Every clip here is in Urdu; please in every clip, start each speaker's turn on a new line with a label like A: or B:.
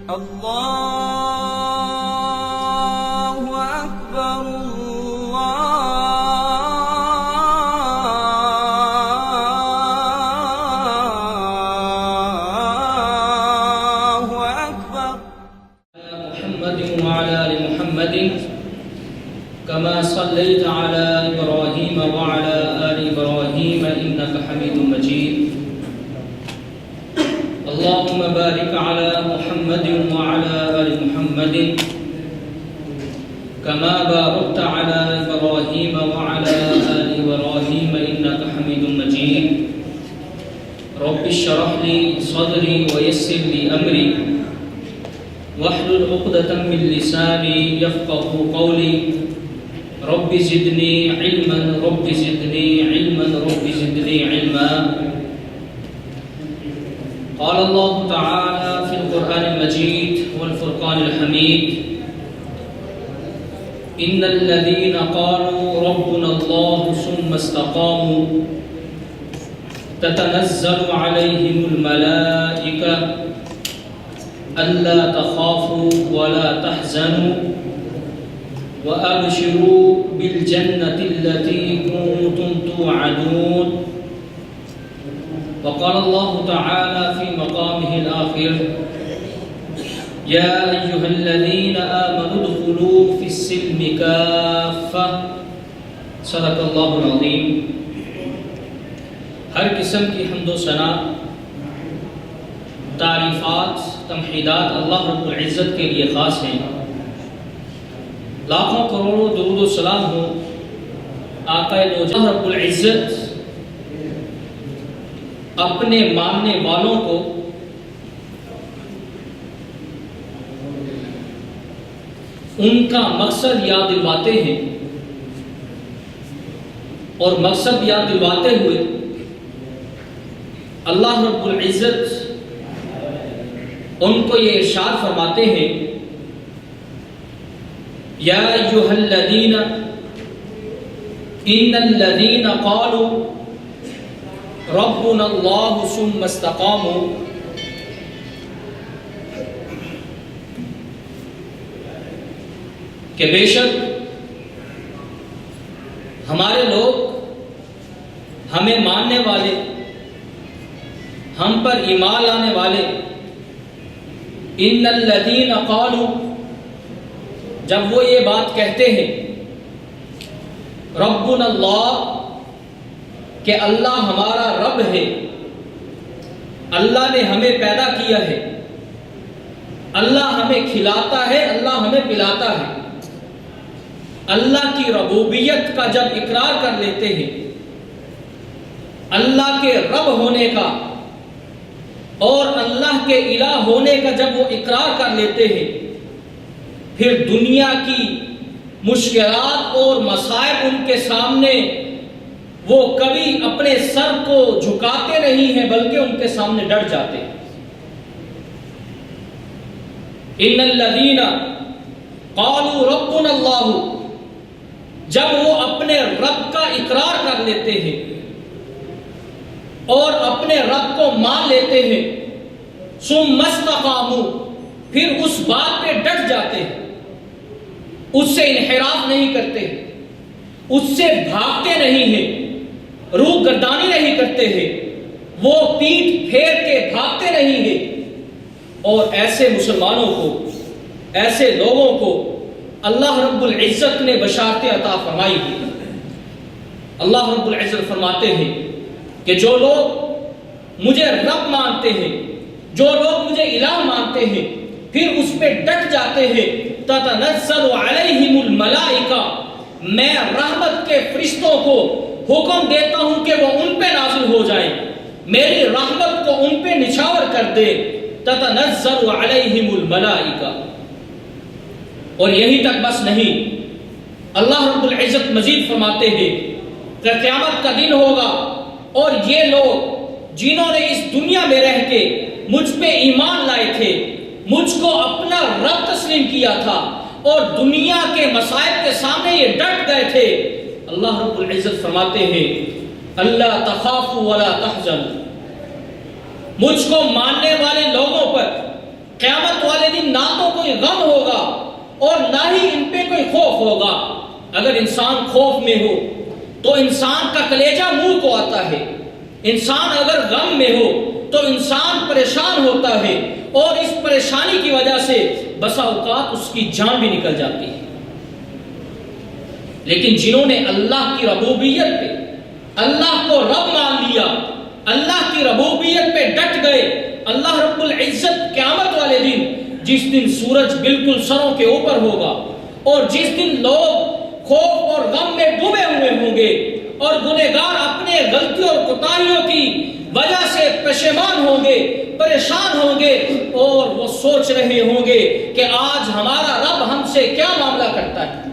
A: اللہ اکبر اللہ اکبر
B: محمد وعلى آل محمد كما صليت على إبراهيم وعلى آل إبراهيم إنك حميد مجيد اللهم بارك على محمد وعلى آل محمد كما باركت على إبراهيم وعلى آل إبراهيم إنك حميد مجيد رب اشرح لي صدري ويسر لي أمري واحلل عقدة من لساني يفقهوا قولي رب زدني علما رب زدني علما رب زدني علما قال الله تعالى في القرآن المجيد والفرقان الحميد إن الذين قالوا ربنا الله ثم استقاموا تتنزل عليهم الملائكة ألا تخافوا ولا تحزنوا وأبشروا بالجنة التي كنتم توعدون وقال الله تعالى في مقامه الآخر يا أيها الذين آمنوا ادخلوا في السلم كافة صدق الله العظيم ہر قسم کی حمد و ثنا تعریفات تمحیدات اللہ رب العزت کے لیے خاص ہیں لاکھوں کروڑوں درود و سلام ہو آقا دو جہاں رب العزت اپنے ماننے والوں کو ان کا مقصد یاد دلواتے ہیں اور مقصد یاد دلواتے ہوئے اللہ رب العزت ان کو یہ ارشاد فرماتے ہیں یا ایھا الذین ان الذین قالوا ربنا اللہ ثم استقاموا کہ بے شک ہمارے لوگ ہمیں ماننے والے ہم پر ایمان لانے والے ان الذین قالوا جب وہ یہ بات کہتے ہیں ربنا اللہ کہ اللہ ہمارا رب ہے اللہ نے ہمیں پیدا کیا ہے اللہ ہمیں کھلاتا ہے اللہ ہمیں پلاتا ہے اللہ کی ربوبیت کا جب اقرار کر لیتے ہیں اللہ کے رب ہونے کا اور اللہ کے الہ ہونے کا جب وہ اقرار کر لیتے ہیں پھر دنیا کی مشکلات اور مصائب ان کے سامنے وہ کبھی اپنے سر کو جھکاتے نہیں ہیں بلکہ ان کے سامنے ڈٹ جاتے ہیں ان الذین قالوا ربنا اللہ جب وہ اپنے رب کا اقرار کر لیتے ہیں اور اپنے رب کو مان لیتے ہیں ثم استقاموا پھر اس بات پہ ڈٹ جاتے ہیں اس سے انحراف نہیں کرتے اس سے بھاگتے نہیں ہیں روح گردانی نہیں کرتے ہیں وہ پیٹھ پھیر کے بھاگتے نہیں ہیں اور ایسے مسلمانوں کو ایسے لوگوں کو اللہ رب العزت نے بشارتیں عطا فرمائی ہیں اللہ رب العزت فرماتے ہیں کہ جو لوگ مجھے رب مانتے ہیں جو لوگ مجھے الہ مانتے ہیں پھر اس پہ ڈٹ جاتے ہیں تتنزل علیہم الملائکہ میں رحمت کے فرشتوں کو حکم دیتا ہوں کہ وہ ان پہ نازل ہو جائیں میری رحمت کو ان پہ نچھاور کر دے تتنزل علیہم الملائکہ اور یہی تک بس نہیں اللہ رب العزت مزید فرماتے ہیں کہ قیامت کا دن ہوگا اور یہ لوگ جنہوں نے اس دنیا میں رہ کے مجھ پہ ایمان لائے تھے مجھ کو اپنا رب تسلیم کیا تھا اور دنیا کے مصائب کے سامنے یہ ڈٹ گئے تھے اللہ رب العزت فرماتے ہیں اللہ تخافوا ولا تحزنوا مجھ کو ماننے والے لوگوں پر قیامت والے دن نہ تو کوئی غم ہوگا اور نہ ہی ان پہ کوئی خوف ہوگا۔ اگر انسان خوف میں ہو تو انسان کا کلیجہ منہ کو آتا ہے، انسان اگر غم میں ہو تو انسان پریشان ہوتا ہے، اور اس پریشانی کی وجہ سے بسا اوقات اس کی جان بھی نکل جاتی ہے۔ لیکن جنہوں نے اللہ کی ربوبیت پہ، اللہ کو رب مان لیا، اللہ کی ربوبیت پہ ڈٹ گئے، اللہ رب العزت قیامت والے دن، جس دن سورج بالکل سروں کے اوپر ہوگا، اور جس دن لوگ خوف اور غم میں ڈوبے ہوئے ہوں گے، اور گنہگار اپنے غلطیوں اور کوتاہیوں کی وجہ سے پشیمان ہوں گے، پریشان ہوں گے، اور وہ سوچ رہے ہوں گے کہ آج ہمارا رب ہم سے کیا معاملہ کرتا ہے۔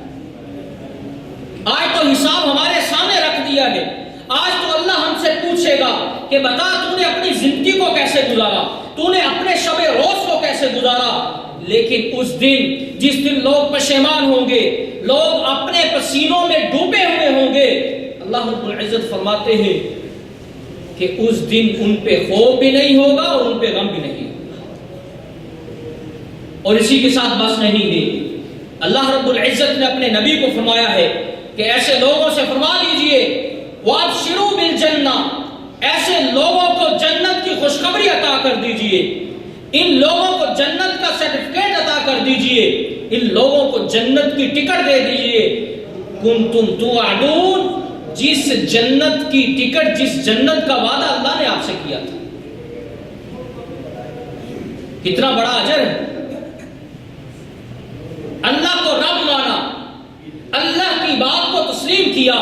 B: آج تو حساب ہمارے سامنے رکھ دیا ہے، آج تو اللہ ہم سے پوچھے گا کہ بتا تو نے اپنی زندگی کو کیسے گزارا، تو نے اپنے شب روز کو کیسے گزارا۔ لیکن اس دن جس دن لوگ پشیمان ہوں گے، لوگ اپنے پسینوں میں ڈوبے ہوئے ہوں گے، اللہ رب العزت فرماتے ہیں کہ اس دن ان پہ خوف بھی نہیں ہوگا اور ان پہ غم بھی نہیں ہوگا۔ اور اسی کے ساتھ بس نہیں ہے، اللہ رب العزت نے اپنے نبی کو فرمایا ہے کہ ایسے لوگوں سے فرما لیجئے وَأَبْشِرُوا بِالْجَنَّةِ، ایسے لوگوں کو جنت کی خوشخبری عطا کر دیجئے، ان لوگوں کو جنت کا سرٹیفکیٹ عطا کر دیجئے، ان لوگوں کو جنت کی ٹکٹ دے دیجئے، كُنْتُمْ تُوعَدُونَ، جس جنت کی ٹکٹ، جس جنت کا وعدہ اللہ نے آپ سے کیا تھا۔ کتنا بڑا اجر ہے۔ اللہ کو رب مانا، اللہ کی بات کو تسلیم کیا،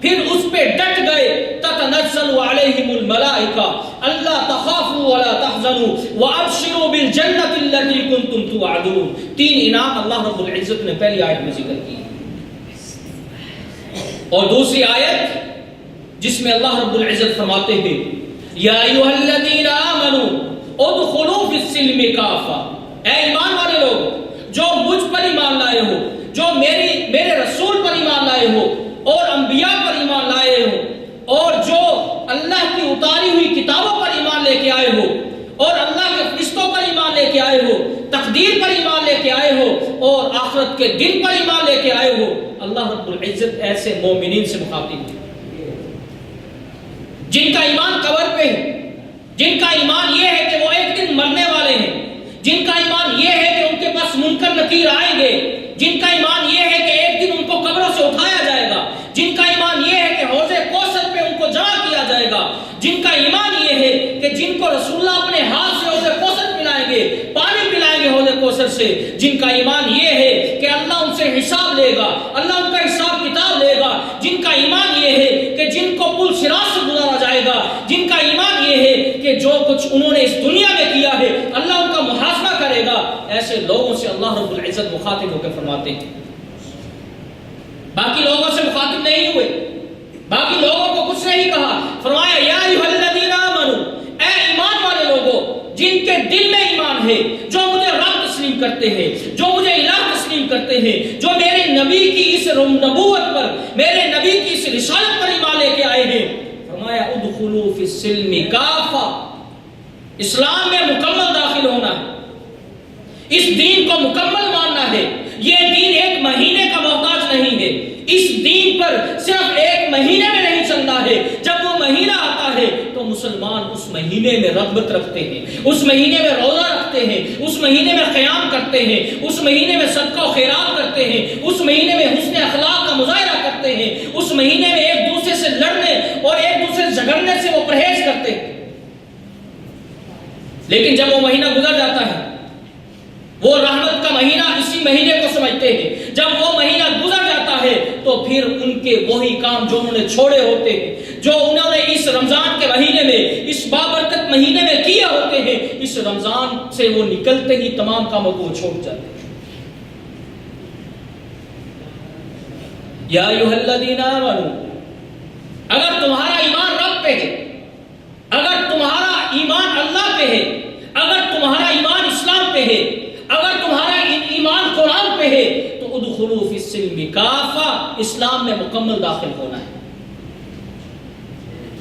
B: پھر اس پہ ڈٹ گئے، تتنزل علیہم الملائکہ اللہ تخافوا ولا تحزنوا وابشروا بالجنۃ التي كنتم توعدون۔ تین انعام اللہ رب العزت نے پہلی آیت میں ذکر کی، اور دوسری آیت جس میں اللہ رب العزت فرماتے ہیں یا ایھا الذین آمنوا ادخلوا فی السلم کافہ، اے ایمان والے لوگ جو مجھ پر ایمان لائے ہو، جو میرے رسول پر ایمان لائے ہو اور انبیاء پر ایمان لائے ہو، اور جو اللہ کی اتاری ہوئی کتابوں پر ایمان لے کے آئے ہو، اور اللہ کے فرشتوں پر ایمان لے کے آئے ہو، تقدیر پر ایمان لے کے آئے ہو، اور آخرت کے دن پر ایمان لے کے آئے ہو، اللہ رب العزت ایسے مومنین سے مخاطب ہے جن کا ایمان قبر پہ ہے، جن کا ایمان یہ ہے کہ وہ ایک دن مرنے والے ہیں، جن کا ایمان یہ ہے کہ ان کے پاس منکر نکیر آئیں گے، جن کا ایمان یہ ہے کہ ایک دن ان کو قبروں سے اٹھایا جائے گا، جن کا ایمان یہ ہے کہ حوض کوثر پہ ان کو جمع کیا جائے گا، جن کا ایمان یہ ہے کہ جن کو رسول اللہ اپنے ہاتھ سے حوض کوثر پلائیں گے، پانی پلائیں گے حوض کوثر سے، جن کا ایمان یہ ہے کہ اللہ ان سے حساب لے گا، اللہ ان کا حساب کتاب لے گا، جن کا ایمان یہ ہے کہ جن کو پل صراط سے گزارا جائے گا، جن کا ایمان یہ ہے کہ جو کچھ انہوں نے اس دنیا میں کیا ہے اللہ ان کا محاسبہ کرے گا، ایسے لوگوں سے اللہ رب العزت مخاطب ہو کے فرماتے ہیں۔ باقی لوگوں سے مخاطب نہیں ہوئے، باقی لوگوں کو کچھ نہیں کہا، فرمایا یا ایھا الذین آمنوا، اے ایمان والے لوگوں جن کے دل میں ایمان ہے، جو مجھے رب تسلیم کرتے ہیں، جو مجھے الہ تسلیم کرتے ہیں، جو میرے نبی کی اس نبوت پر، میرے نبی کی اس رسالت پر ایمان لے کے آئے ہیں، فرمایا ادخلوا فی السلم کافہ، اسلام میں مکمل داخل ہونا ہے، اس دین کو مکمل ماننا ہے۔ یہ دین ایک مہینے کا محتاج نہیں ہے، اس دین پر صرف ایک مہینے میں نہیں چلنا ہے، جب وہ مہینہ آتا ہے تو مسلمان اس مہینے میں رغبت رکھتے ہیں، اس مہینے میں روزہ رکھتے ہیں، اس مہینے میں قیام کرتے ہیں، اس مہینے میں صدقہ و خیرات کرتے ہیں، اس مہینے میں حسن اخلاق کا مظاہرہ کرتے ہیں، اس مہینے میں ایک دوسرے سے لڑنے اور ایک دوسرے سے جھگڑنے سے وہ پرہیز کرتے ہیں۔ لیکن جب وہ مہینہ گزر جاتا ہے، وہ رحمت کا مہینہ اسی مہینے کو سمجھتے ہیں، جب وہ مہینہ گزر جاتا ہے تو پھر ان کے وہی کام جو انہوں نے چھوڑے ہوتے ہیں، جو انہوں نے اس رمضان کے مہینے میں، اس بابرکت مہینے میں کیے ہوتے ہیں، اس رمضان سے وہ نکلتے ہی تمام کاموں کو چھوڑ جاتے ہیں۔ یا ایھا الذین آمنوا، اگر تمہارا ایمان رب پہ ہے، اگر تمہارا ایمان اللہ پہ ہے، اگر تمہارا ایمان اسلام پہ ہے، اگر تمہارا ایمان قرآن پہ ہے، تو ادخلوا فی السلم کافہ، اسلام میں مکمل داخل ہونا ہے،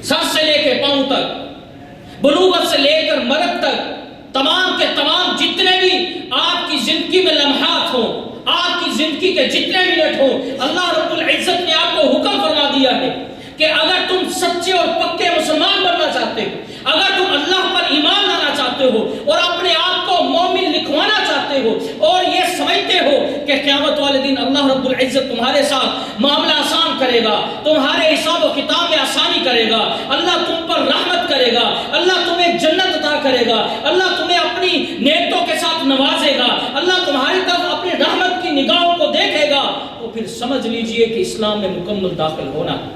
B: سر سے لے کے پاؤں تک، بلوغت سے لے کر مرگ تک، تمام کے تمام جتنے بھی آپ کی زندگی میں لمحات ہوں، آپ کی زندگی کے جتنے منٹ ہوں، اللہ رب العزت نے آپ کو حکم فرما دیا ہے کہ اگر تم سچے اور پکے مسلمان بننا چاہتے ہو، اگر تم اللہ پر ایمان لانا چاہتے ہو اور اپنے آپ کو مومن لکھوانا چاہتے ہو اور یہ سمجھتے ہو کہ قیامت والے دن اللہ رب العزت تمہارے ساتھ معاملہ آسان کرے گا، تمہارے حساب و کتاب میں آسانی کرے گا، اللہ تم پر رحمت کرے گا، اللہ تمہیں جنت عطا کرے گا، اللہ تمہیں اپنی نعمتوں کے ساتھ نوازے گا، اللہ تمہاری طرف اپنی رحمت کی نگاہوں کو دیکھے گا، تو پھر سمجھ لیجئے کہ اسلام میں مکمل داخل ہونا ہے۔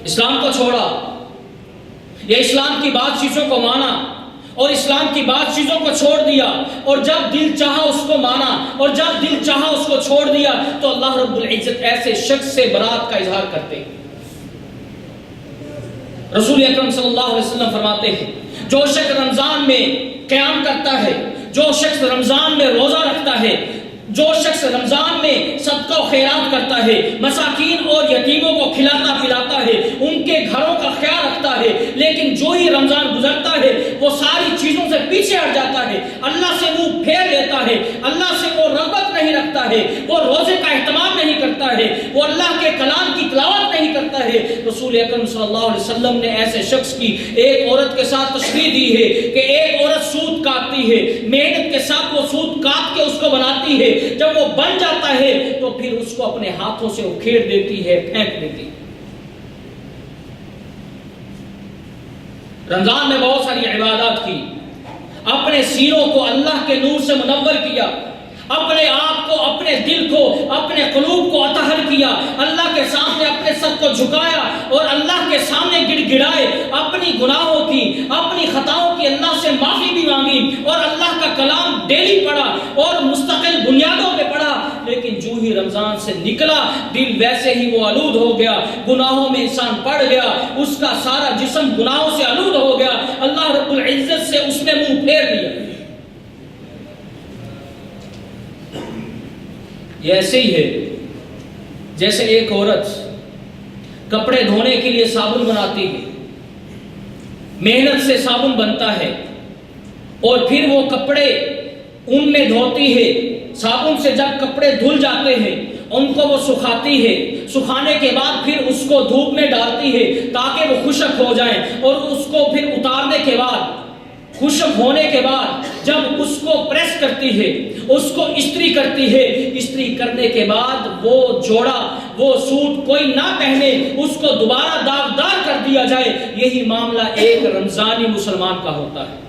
B: اسلام کو چھوڑا یا اسلام کی بات چیزوں کو مانا اور اسلام کی بات چیزوں کو چھوڑ دیا، اور جب دل چاہا اس کو مانا اور جب دل چاہا اس کو چھوڑ دیا، تو اللہ رب العزت ایسے شخص سے برات کا اظہار کرتے ہیں۔ رسول اکرم صلی اللہ علیہ وسلم فرماتے ہیں جو شخص رمضان میں قیام کرتا ہے، جو شخص رمضان میں روزہ رکھتا ہے، جو شخص رمضان میں صدقہ و خیرات کرتا ہے، مساکین اور یتیموں کو کھلاتا پلاتا ہے، ان کے گھروں کا خیال رکھتا ہے، لیکن جو ہی رمضان گزرتا ہے وہ ساری چیزوں سے پیچھے ہٹ جاتا ہے، اللہ سے منہ پھیر لیتا ہے، اللہ سے وہ رغبت نہیں رکھتا ہے، وہ روزے کا اہتمام نہیں کرتا ہے، وہ اللہ کے کلام کی تلاوت نہیں کرتا ہے، رسول اکرم صلی اللہ علیہ وسلم نے ایسے شخص کی ایک عورت کے ساتھ تشبیہ دی ہے کہ ایک عورت سود کاٹتی ہے، محنت کے ساتھ وہ سود کاٹ کے اس کو بناتی ہے، جب وہ بن جاتا ہے تو پھر اس کو اپنے ہاتھوں سے اکھیڑ دیتی ہے، پھینک دیتی ہے۔ رمضان میں بہت ساری عبادات کی، اپنے سینوں کو اللہ کے نور سے منور کیا، اپنے آپ کو، اپنے دل کو، اپنے قلوب کو اطہر کیا، اللہ کے سامنے اپنے سر کو جھکایا اور اللہ کے سامنے گڑ گڑائے، اپنی گناہوں کی، اپنی خطاؤں کی اللہ سے معافی بھی مانگی، اور اللہ کا کلام ڈیلی پڑھا اور مستقل بنیادوں پہ پڑھا، لیکن جو ہی رمضان سے نکلا دل ویسے ہی وہ آلود ہو گیا، گناہوں میں انسان پڑ گیا، اس کا سارا جسم گناہوں سے آلود ہو گیا، اللہ رب العزت سے اس نے منہ پھیر لیا۔ یہ ایسے ہی ہے جیسے ایک عورت کپڑے دھونے کے لیے صابن بناتی ہے، محنت سے صابن بنتا ہے اور پھر وہ کپڑے ان میں دھوتی ہے، صابن سے جب کپڑے دھل جاتے ہیں ان کو وہ سکھاتی ہے، سکھانے کے بعد پھر اس کو دھوپ میں ڈالتی ہے تاکہ وہ خشک ہو جائیں، اور اس کو پھر اتارنے کے بعد، خشک ہونے کے بعد جب اس کو پریس کرتی ہے، اس کو استری کرتی ہے، استری کرنے کے بعد وہ جوڑا، وہ سوٹ کوئی نہ پہنے، اس کو دوبارہ داغدار کر دیا جائے۔ یہی معاملہ ایک رمضانی مسلمان کا ہوتا ہے۔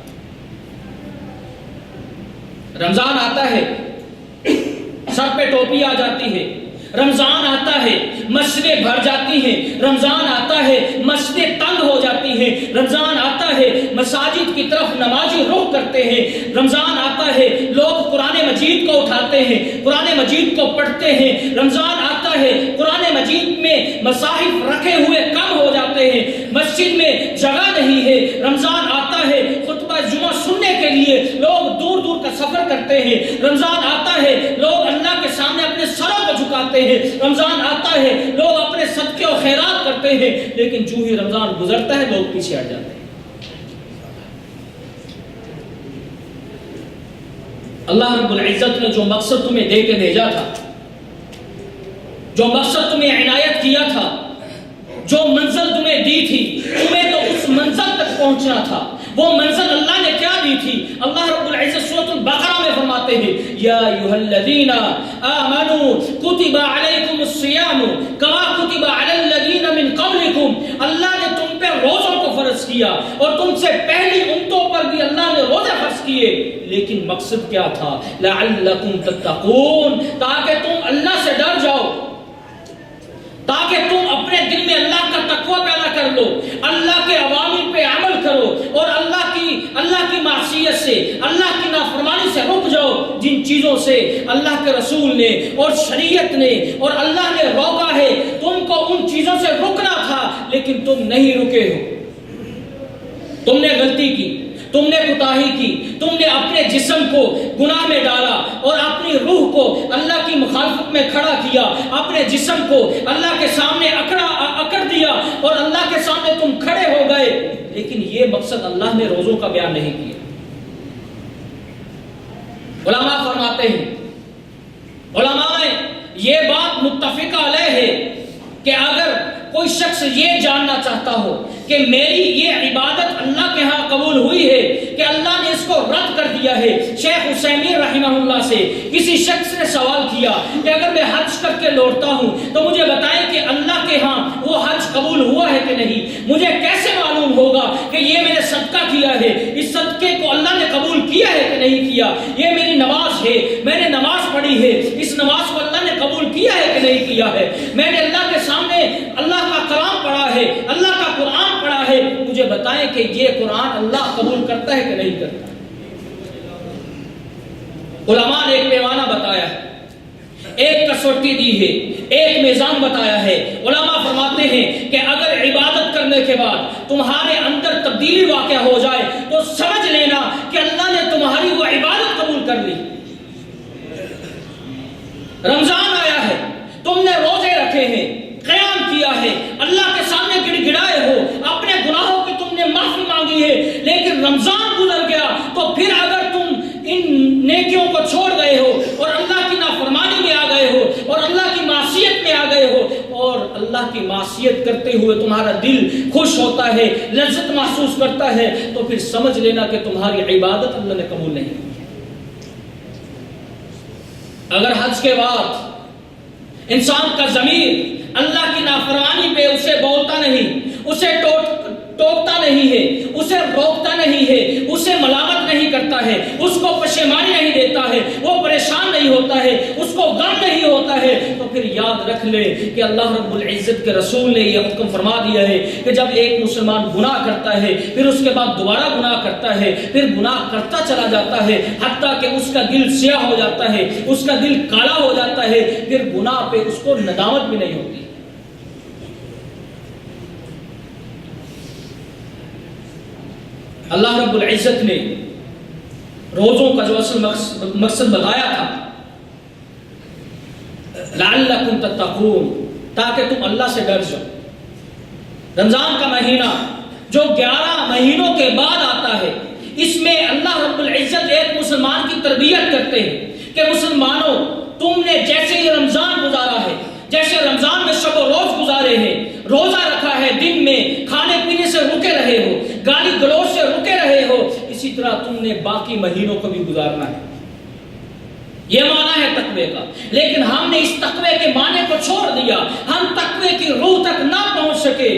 B: رمضان آتا ہے، سر پہ ٹوپی آ جاتی ہے، رمضان آتا ہے مسجدیں بھر جاتی ہیں، رمضان آتا ہے مسجدیں تنگ ہو جاتی ہیں، رمضان آتا ہے مساجد کی طرف نمازی رخ کرتے ہیں، رمضان آتا ہے لوگ قرآن مجید کو اٹھاتے ہیں، قرآن مجید کو پڑھتے ہیں، رمضان آتا ہے قرآن مجید میں مصاحف رکھے ہوئے کم ہو جاتے ہیں، مسجد میں جگہ نہیں ہے، رمضان آتا ہے خطبہ جمعہ سننے کے لیے لوگ دور دور کا سفر کرتے ہیں، رمضان آتا ہے لوگ اللہ کے سامنے اپنے سروں کو جھکاتے ہیں، رمضان آتا ہے لوگ اپنے صدقے و خیرات کرتے ہیں، لیکن جو ہی رمضان گزرتا ہے لوگ پیچھے ہٹ جاتے ہیں۔ اللہ رب العزت نے جو مقصد تمہیں دے کے بھیجا تھا، جو مقصد تمہیں عنایت کیا تھا، جو منزل تمہیں دی تھی، تمہیں تو اس منزل تک پہنچنا تھا۔ وہ منزل اللہ نے کیا دی تھی؟ اللہ رب العزت سورۃ البقرہ میں فرماتے ہیں یا ایھا الذین آمنوا کتب علیکم الصیام کما کتب علی الذین من قبلکم۔ اللہ نے تم پہ روزوں کو فرض کیا اور تم سے پہلی امتوں پر بھی اللہ نے روزے فرض کیے، لیکن مقصد کیا تھا؟ لعلکم تتقون، تاکہ تم اللہ سے ڈر جاؤ، تاکہ تم اپنے دل میں اللہ کا تقوی پیدا کر لو، اللہ کے اوامر پہ عمل کرو اور اللہ کی معصیت سے، اللہ کی نافرمانی سے رک جاؤ، جن چیزوں سے اللہ کے رسول نے اور شریعت نے اور اللہ نے روکا ہے، تم کو ان چیزوں سے رکنا تھا لیکن تم نہیں رکے ہو، تم نے غلطی کی، تم نے کوتاہی کی، تم نے اپنے جسم کو گناہ میں ڈالا اور اپنی روح کو اللہ کی مخالفت میں کھڑا کیا، اپنے جسم کو اللہ کے سامنے اکڑ دیا اور اللہ کے سامنے تم کھڑے ہو گئے، لیکن یہ مقصد اللہ نے روزوں کا بیان نہیں کیا۔ علماء فرماتے ہیں، علماء یہ بات متفقہ علیہ ہے کہ اگر کوئی شخص یہ جاننا چاہتا ہو کہ میری یہ عبادت اللہ کے ہاں قبول ہوئی ہے کہ اللہ نے اس کو رد کر دیا ہے۔ شیخ عثیمین رحمہ اللہ سے کسی شخص نے سوال کیا کہ اگر میں حج کر کے لوٹتا ہوں تو مجھے بتائیں کہ اللہ کے ہاں وہ حج قبول ہوا ہے کہ نہیں، مجھے کیسے معلوم ہوگا کہ یہ میں نے صدقہ کیا ہے، اس صدقے کو اللہ نے قبول کیا ہے کہ نہیں کیا، یہ میری نماز ہے، میں نے نماز پڑھی ہے، اس نماز کو اللہ نے قبول کیا ہے کہ نہیں کیا ہے، میں نے اللہ کے سامنے اللہ کا کلام پڑھا ہے، اللہ کا قرآن پڑھا ہے، مجھے بتائیں کہ یہ قرآن اللہ قبول کرتا ہے کہ نہیں کرتا۔ علماء نے ایک پیمانہ بتایا ہے، ایک کسوٹی دی ہے، ایک میزان بتایا ہے۔ علماء فرماتے ہیں کہ اگر عبادت کرنے کے بعد تمہارے اندر تبدیلی واقع ہو جائے تو سمجھ لینا کہ اللہ نے تمہاری وہ عبادت قبول کر لی۔ رمضان آیا ہے، تم نے روزے رکھے ہیں، قیام کیا ہے، اللہ کے سامنے گڑ گڑائے ہو، اپنے گناہوں کی تم نے معافی مانگی ہے، لیکن رمضان گزر گیا تو پھر اگر تم ان نیکیوں کو چھوڑ گئے ہو اور اللہ کی نافرمانی میں آ گئے ہو اور اللہ کی معصیت میں آ گئے ہو اور اللہ کی معصیت کرتے ہوئے تمہارا دل خوش ہوتا ہے، لذت محسوس کرتا ہے، تو پھر سمجھ لینا کہ تمہاری عبادت اللہ نے قبول نہیں کی۔ اگر حج کے بعد انسان کا ضمیر اللہ کی نافرمانی پہ اسے بولتا نہیں، اسے ٹوکتا نہیں ہے، اسے روکتا نہیں ہے، اسے ملامت نہیں کرتا ہے، اس کو پشیمانی نہیں دیتا ہے، وہ پریشان نہیں ہوتا ہے، اس کو غم نہیں ہوتا ہے، تو پھر یاد رکھ لے کہ اللہ رب العزت کے رسول نے یہ حکم فرما دیا ہے کہ جب ایک مسلمان گناہ کرتا ہے پھر اس کے بعد دوبارہ گناہ کرتا ہے، پھر گناہ کرتا چلا جاتا ہے حتیٰ کہ اس کا دل سیاہ ہو جاتا ہے، اس کا دل کالا ہو جاتا ہے، پھر گناہ پہ اس کو ندامت بھی نہیں ہوتی۔ اللہ رب العزت نے روزوں کا جو اصل مقصد بتایا تھا، لعلکم تتقون، تاکہ تم اللہ سے ڈر جاؤ۔ رمضان کا مہینہ جو 11 مہینوں کے بعد آتا ہے، اس میں اللہ رب العزت ایک مسلمان کی تربیت کرتے ہیں کہ مسلمانوں، تم نے جیسے یہ رمضان گزارا ہے، جیسے رمضان میں شب و روز گزارے ہیں، روزہ رکھا ہے، دن میں کھانے پینے سے رکے رہے ہو، گالی گلوچ سے رکے رہے ہو، اسی طرح تم نے باقی مہینوں کو بھی گزارنا ہے۔ یہ معنی ہے تقوی کا، لیکن ہم نے اس تقوی کے معنی کو چھوڑ دیا، ہم تقوی کی روح تک نہ پہنچ سکے۔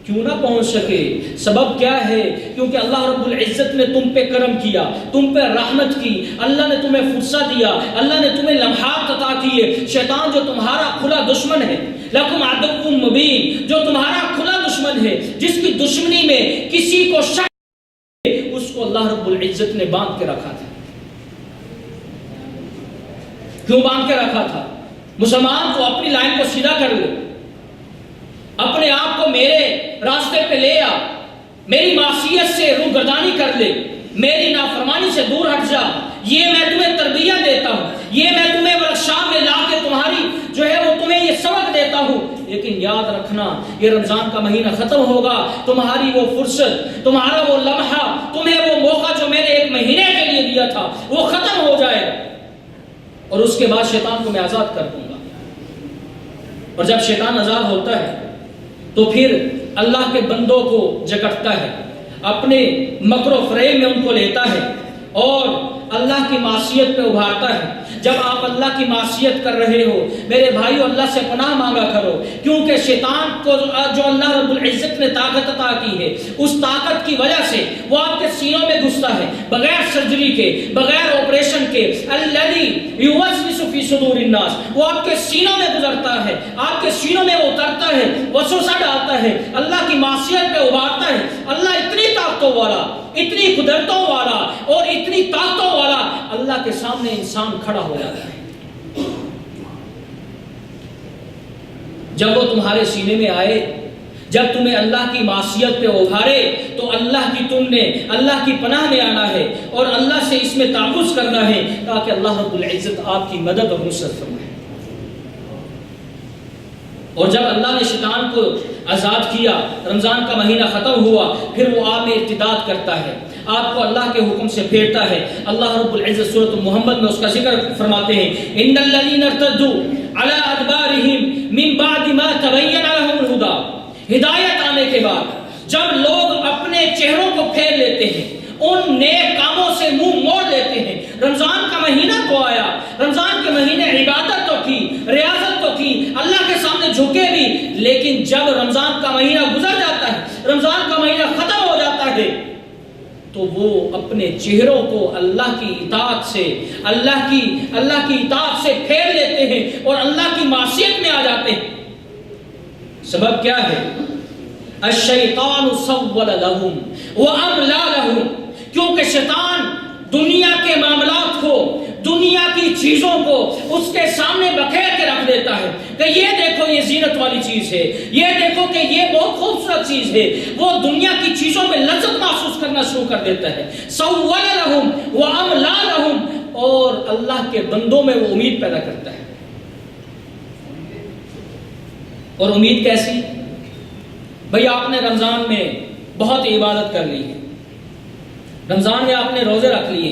B: کیوں نہ پہنچ سکے؟ سبب کیا ہے؟ کیونکہ اللہ رب العزت نے تم پہ کرم کیا، تم پہ رحمت کی، اللہ نے تمہیں فرصت دیا، اللہ نے تمہیں لمحات عطا کیے۔ شیطان جو تمہارا کھلا دشمن ہے، لکم عدو مبین، جو تمہارا کھلا دشمن ہے، جس کی دشمنی میں کسی کو شک ہے، اس کو اللہ رب العزت نے باندھ کے رکھا تھا۔ کیوں باندھ کے رکھا تھا؟ مسلمان کو اپنی لائن کو سیدھا کر لے، اپنے آپ کو میرے راستے پہ لے آ، میری معصیت سے روگردانی کر لے، میری نافرمانی سے دور ہٹ جا، یہ میں تمہیں تربیت دیتا ہوں، یہ میں تمہیں ورکشاپ میں لا کے تمہاری جو ہے وہ تمہیں یہ سبق دیتا ہوں۔ لیکن یاد رکھنا، یہ رمضان کا مہینہ ختم ہوگا، تمہاری وہ فرصت، تمہارا وہ لمحہ، تمہیں وہ موقع جو میں نے 1 مہینے کے لیے دیا تھا وہ ختم ہو جائے گا، اور اس کے بعد شیطان کو میں آزاد کر دوں گا۔ اور جب شیطان آزاد ہوتا ہے تو پھر اللہ کے بندوں کو جکڑتا ہے، اپنے مکر و فریب میں ان کو لیتا ہے اور اللہ کی معصیت پہ ابھارتا ہے۔ جب آپ اللہ کی معصیت کر رہے ہو میرے بھائیو، اللہ سے پناہ مانگا کرو، کیونکہ شیطان کو جو اللہ رب العزت نے طاقت عطا کی ہے، اس طاقت کی وجہ سے وہ آپ کے سینوں میں گھستا ہے، بغیر سرجری کے، بغیر آپریشن کے۔ الذی یوسوس فی صدور الناس، وہ آپ کے سینوں میں گزرتا ہے، آپ کے سینوں میں وہ اترتا ہے، وسوسہ ڈالتا ہے، اللہ کی معصیت پہ ابھارتا ہے۔ اللہ اتنی طاقتوں والا، اتنی قدرتوں والا اور اتنی طاقتوں والا، اللہ کے سامنے انسان کھڑا ہو جاتا ہے۔ جب وہ تمہارے سینے میں آئے جب تمہیں اللہ کی معصیت پہ ابھارے تو اللہ کی پناہ میں آنا ہے اور اللہ سے اس میں تعوذ کرنا ہے تاکہ اللہ رب العزت آپ کی مدد اور نصرت فرمائے۔ اور جب اللہ نے شیطان کو آزاد کیا، رمضان کا مہینہ ختم ہوا، پھر وہ آپ میں ارتداد کرتا ہے، آپ کو اللہ کے حکم سے پھیرتا ہے۔ اللہ رب العزت سورۃ محمد میں اس کا ذکر فرماتے ہیں، ان الذین ارتدوا علی ادبارہم من بعد ما تبین لهم الہدی، ہدایت آنے کے بعد جب لوگ اپنے چہروں کو پھیر لیتے ہیں، ان نیک کاموں سے منہ موڑ لیتے ہیں۔ رمضان کا مہینہ تو آیا، رمضان کے مہینے عبادت تو کی، ریاضت تو کی، اللہ کے سامنے جھکے بھی، لیکن جب رمضان کا مہینہ گزر جاتا ہے، رمضان کا مہینہ ختم ہو جاتا ہے، تو وہ اپنے چہروں کو اللہ کی اطاعت سے پھیر لیتے ہیں اور اللہ کی معصیت میں آ جاتے ہیں۔ سبب کیا ہے؟ الشیطان سول لہم واملا لہم، کیونکہ شیطان دنیا کے معاملات کو، دنیا کی چیزوں کو اس کے سامنے بکھیر کے رکھ دیتا ہے کہ یہ دیکھو یہ زینت والی چیز ہے، یہ دیکھو کہ یہ بہت خوبصورت چیز ہے، وہ دنیا کی چیزوں میں لذت محسوس کرنا شروع کر دیتا ہے۔ سول لہم واملا لہم، اور اللہ کے بندوں میں وہ امید پیدا کرتا ہے۔ اور امید کیسی؟ بھئی آپ نے رمضان میں بہت عبادت کر لی ہے، رمضان میں آپ نے روزے رکھ لیے،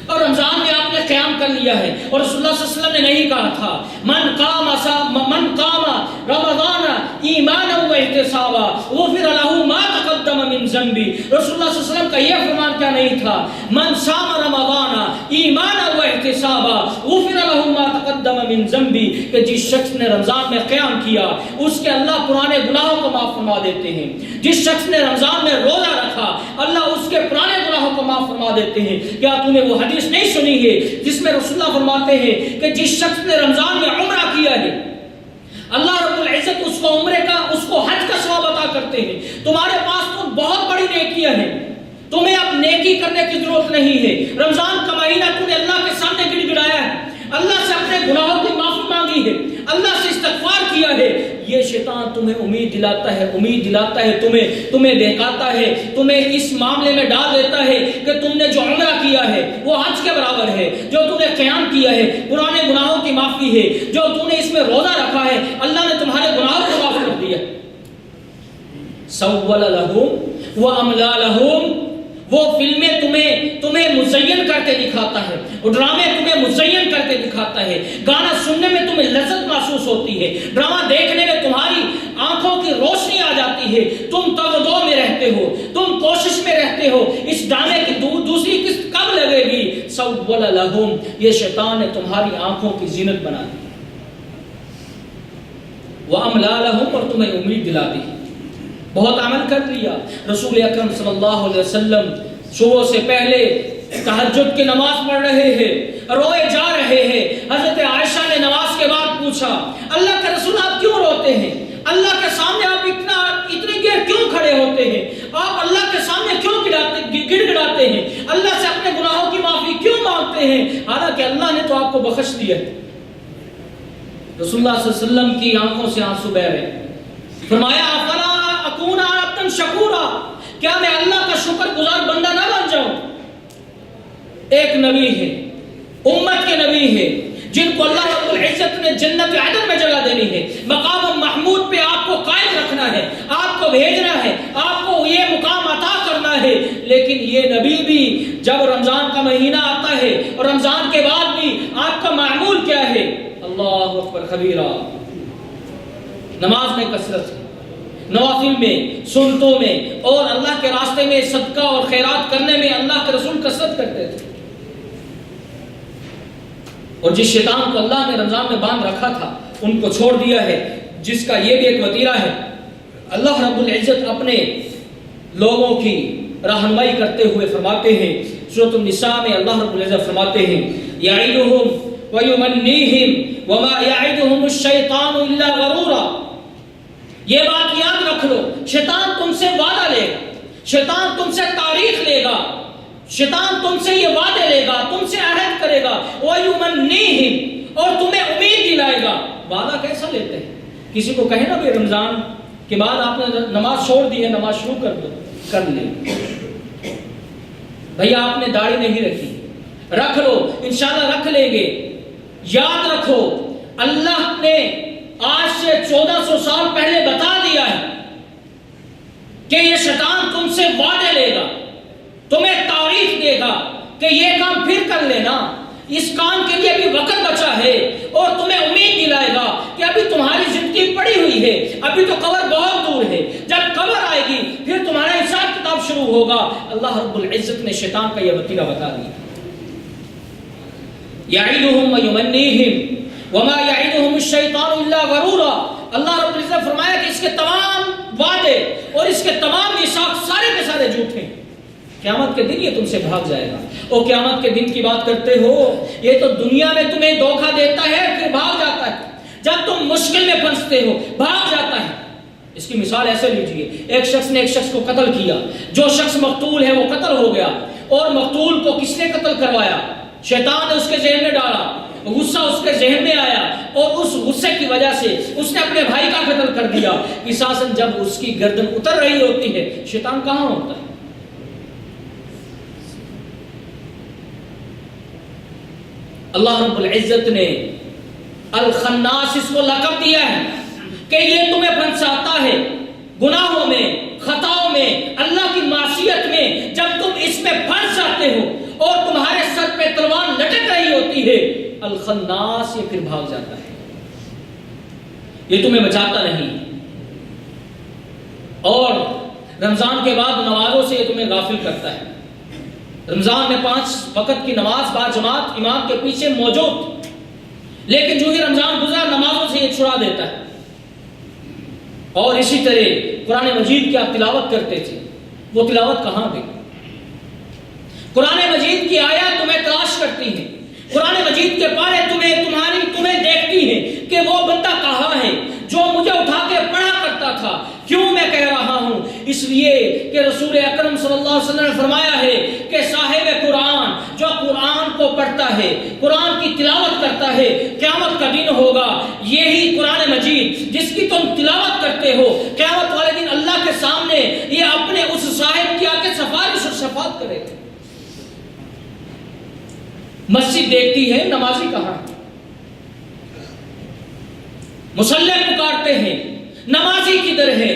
B: اور رمضان میں آپ نے قیام کر لیا ہے، اور رسول اللہ صلی اللہ علیہ وسلم نے نہیں کہا تھا من قام رمضان ایمانا و احتسابا غفر له ما تقدم من ذنبی۔ رسول اللہ صلی اللہ علیہ وسلم کا یہ فرمان کیا نہیں تھا؟ من صام رمضان ایمانا و احتسابا غفر له ما تقدم من ذنبی، کہ جس شخص نے رمضان میں قیام کیا اس کے اللہ پرانے گناہوں کو معاف فرما دیتے ہیں۔ جس شخص نے رمضان میں روزہ رکھا اللہ اس کے پرانے گناہوں کو معاف فرما دیتے ہیں۔ کیا تم نے وہ حدیث نہیں سنی ہے جس میں رسول اللہ فرماتے ہیں کہ جس شخص نے رمضان میں عمرہ کیا ہے اللہ رب العزت اس کو عمرے کا، اس کو حج کا ثواب عطا کرتے ہیں۔ تمہارے پاس تو بہت بڑی نیکیاں ہیں، تمہیں اب نیکی کرنے کی ضرورت نہیں ہے۔ رمضان کا مہینہ تم نے اللہ کے سامنے گڑ گڑایا ہے، اللہ سے اپنے گناہوں کی معافی مانگی ہے، اللہ سے استغفار کیا ہے، یہ شیطان تمہیں امید دلاتا ہے، تمہیں بہکاتا ہے، تمہیں اس معاملے میں ڈال دیتا ہے کہ تم نے جو عمرہ کیا ہے وہ حج کے برابر ہے، جو تم نے قیام کیا ہے پرانے گناہوں کی معافی ہے، جو تم نے اس میں روزہ رکھا ہے اللہ نے تمہارے گناہوں کو معاف کر دیا۔ سول لہم واملا لہم، وہ فلمیں تمہیں مزین کر کے دکھاتا ہے، وہ ڈرامے تمہیں مزین کر کے دکھاتا ہے، گانا سننے میں تمہیں لذت محسوس ہوتی ہے، ڈرامہ دیکھنے میں تمہاری آنکھوں کی روشنی آ جاتی ہے، تم تگدو میں رہتے ہو، تم کوشش میں رہتے ہو اس ڈرامے کی دوسری قسط کب لگے گی۔ سول لہم، یہ شیطان نے تمہاری آنکھوں کی زینت بنا دی۔ واملا لہم، اور تمہیں امید دلا دی، بہت عمل کر لیا۔ رسول اکرم صلی اللہ علیہ وسلم صبح سے پہلے تہجد کی نماز پڑھ رہے ہیں، روئے جا رہے ہیں۔ حضرت عائشہ نے نماز کے بعد پوچھا اللہ کے رسول آپ کیوں روتے ہیں؟ اللہ کے سامنے آپ اتنی دیر کیوں کھڑے ہوتے ہیں؟ آپ اللہ کے سامنے کیوں گڑ گڑاتے ہیں؟ اللہ سے اپنے گناہوں کی معافی کیوں مانگتے ہیں حالانکہ اللہ نے تو آپ کو بخش دیا؟ رسول اللہ صلی اللہ علیہ وسلم کی آنکھوں سے آنسو بہ رہے، فرمایا افلا اکون عبدا شکورا، کیا میں اللہ کا شکر گزار بندہ نہ بن جاؤں؟ ایک نبی ہے، امت کے نبی ہے، جن کو اللہ رب العزت نے جنت عدن میں جگہ دینی ہے، مقام محمود پہ آپ کو قائم رکھنا ہے، آپ کو بھیجنا ہے، آپ کو یہ مقام عطا کرنا ہے، لیکن یہ نبی بھی جب رمضان کا مہینہ آتا ہے اور رمضان کے بعد بھی آپ کا معمول کیا ہے؟ اللہ اکبر کبیرہ، نماز میں کثرت ہے، نوافل میں، سنتوں میں، اور اللہ کے راستے میں صدقہ اور خیرات کرنے میں اللہ کے رسول کثرت کرتے تھے۔ اور جس شیطان کو اللہ نے رمضان میں باندھ رکھا تھا ان کو چھوڑ دیا ہے، جس کا یہ بھی ایک وتیرہ ہے۔ اللہ رب العزت اپنے لوگوں کی رہنمائی کرتے ہوئے فرماتے ہیں، سورۃ النساء میں اللہ رب العزت فرماتے ہیں یعدہم ویمنیہم وما یعدہم الشیطان الا غرورا۔ یہ بات یاد رکھ لو، شیطان تم سے وعدہ لے گا، شیطان تم سے تاریخ لے گا، شیطان تم سے یہ وعدے لے گا، تم سے عہد کرے گا، وَيُمَنِّيهِمْ، اور تمہیں امید دلائے گا۔ وعدہ کیسا لیتے ہیں؟ کسی کو کہے نا بھائی رمضان کے بعد آپ نے نماز چھوڑ دی ہے، نماز شروع کر لیں۔ بھیا آپ نے داڑھی نہیں رکھی، رکھ لو، انشاءاللہ رکھ لیں گے۔ یاد رکھو اللہ نے آج سے 1400 سال پہلے بتا دیا ہے کہ یہ شیطان تم سے وعدے لے گا، تمہیں تعریف دے گا کہ یہ کام پھر کر لینا، اس کام کے لیے ابھی وقت بچا ہے، اور تمہیں امید دلائے گا کہ ابھی تمہاری زندگی پڑی ہوئی ہے، ابھی تو قبر بہت دور ہے، جب قبر آئے گی پھر تمہارا حساب کتاب شروع ہوگا۔ اللہ رب العزت نے شیطان کا یہ وتیرہ بتا دیا۔ یعیدہم ویمنیہم وما یعیدہم الشیطان الا غرورا۔ اللہ رب العزت فرمایا کہ اس کے تمام وعدے اور اس کے تمام میثاق سارے کے سارے جھوٹ ہیں، قیامت کے دن یہ تم سے بھاگ جائے گا۔ اور قیامت کے دن کی بات کرتے ہو، یہ تو دنیا میں تمہیں دھوکہ دیتا ہے پھر بھاگ جاتا ہے، جب تم مشکل میں پھنستے ہو بھاگ جاتا ہے۔ اس کی مثال ایسے لیجئے، ایک شخص نے ایک شخص کو قتل کیا، جو شخص مقتول ہے وہ قتل ہو گیا، اور مقتول کو کس نے قتل کروایا؟ شیطان نے اس کے ذہن میں ڈالا، غصہ اس کے ذہن میں آیا، اور اس غصے کی وجہ سے اس نے اپنے بھائی کا قتل کر دیا۔ قصاصاً جب اس کی گردن اتر رہی ہوتی ہے، شیطان کہاں ہوتا ہے؟ اللہ رب العزت نے الخناس اس کو لقب دیا ہے کہ یہ تمہیں پھنساتا ہے گناہوں میں، خطاؤں میں، اللہ کی معصیت میں۔ جب تم اس میں پھنس جاتے ہو اور تمہارے سر پہ تلوار لٹک رہی ہوتی ہے، الخناس یہ پھر بھاگ جاتا ہے، یہ تمہیں بچاتا نہیں، اور رمضان کے بعد نمازوں سے یہ تمہیں غافل کرتا ہے۔ رمضان میں 5 وقت کی نماز با جماعت امام کے پیچھے موجود، لیکن جو ہی رمضان گزرا نمازوں سے یہ چھڑا دیتا ہے۔ اور اسی طرح قرآن مجید کی آپ تلاوت کرتے تھے، وہ تلاوت کہاں گئی؟ قرآن مجید کی آیات تمہیں تلاش کرتی ہیں، قرآن مجید کے پارے تمہیں دیکھتی ہیں کہ وہ بندہ کہاں ہے جو مجھے اٹھا کے پڑھا کرتا تھا۔ کیوں میں کہہ رہا ہوں؟ اس لیے کہ رسول اکرم صلی اللہ علیہ وسلم نے فرمایا ہے کہ صاحب قرآن جو قرآن کو پڑھتا ہے، قرآن کی تلاوت کرتا ہے، قیامت کا دن ہوگا یہی قرآن مجید جس کی تم تلاوت کرتے ہو، قیامت والے دن اللہ کے سامنے یہ اپنے اس صاحب کی آکے سفارش اور شفاعت کرے گا۔ مسجد دیکھتی ہے نمازی کہاں ہے، مصلی پکارتے ہیں نمازی کدھر ہے،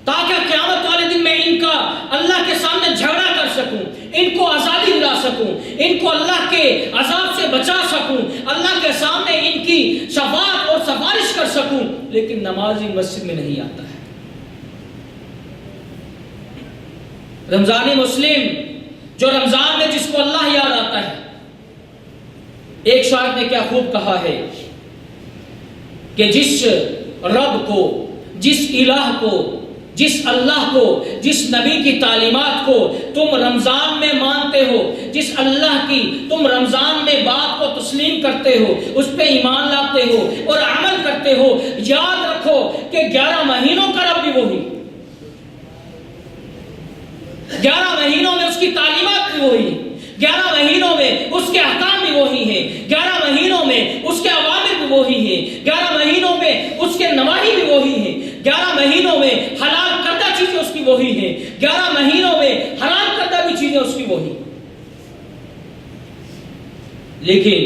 B: تاکہ قیامت والے دن میں ان کا اللہ کے سامنے جھگڑا کر سکوں، ان کو آزادی دلا سکوں، ان کو اللہ کے عذاب سے بچا سکوں، اللہ کے سامنے ان کی شفاعت اور سفارش کر سکوں۔ لیکن نمازی مسجد میں نہیں آتا ہے۔ رمضانی مسلم جو رمضان میں جس کو اللہ یاد آتا ہے، ایک شاعر نے کیا خوب کہا ہے کہ جس رب کو، جس الہ کو، جس اللہ کو، جس نبی کی تعلیمات کو تم رمضان میں مانتے ہو، جس اللہ کی تم رمضان میں بات کو تسلیم کرتے ہو، اس پہ ایمان لاتے ہو اور عمل کرتے ہو، یاد رکھو کہ 11 مہینوں کا رب بھی وہی، 11 مہینوں میں اس کی تعلیمات بھی وہی، 11 مہینوں میں اس کے احکام بھی وہی ہیں، 11 مہینوں میں اس کے اوامر بھی وہی ہیں، 11 مہینوں میں اس کے نواہی بھی وہی ہیں، 11 مہینوں میں حلال کردہ چیزیں اس کی وہی ہیں، 11 مہینوں میں حرام کردہ بھی چیزیں اس کی وہی۔ لیکن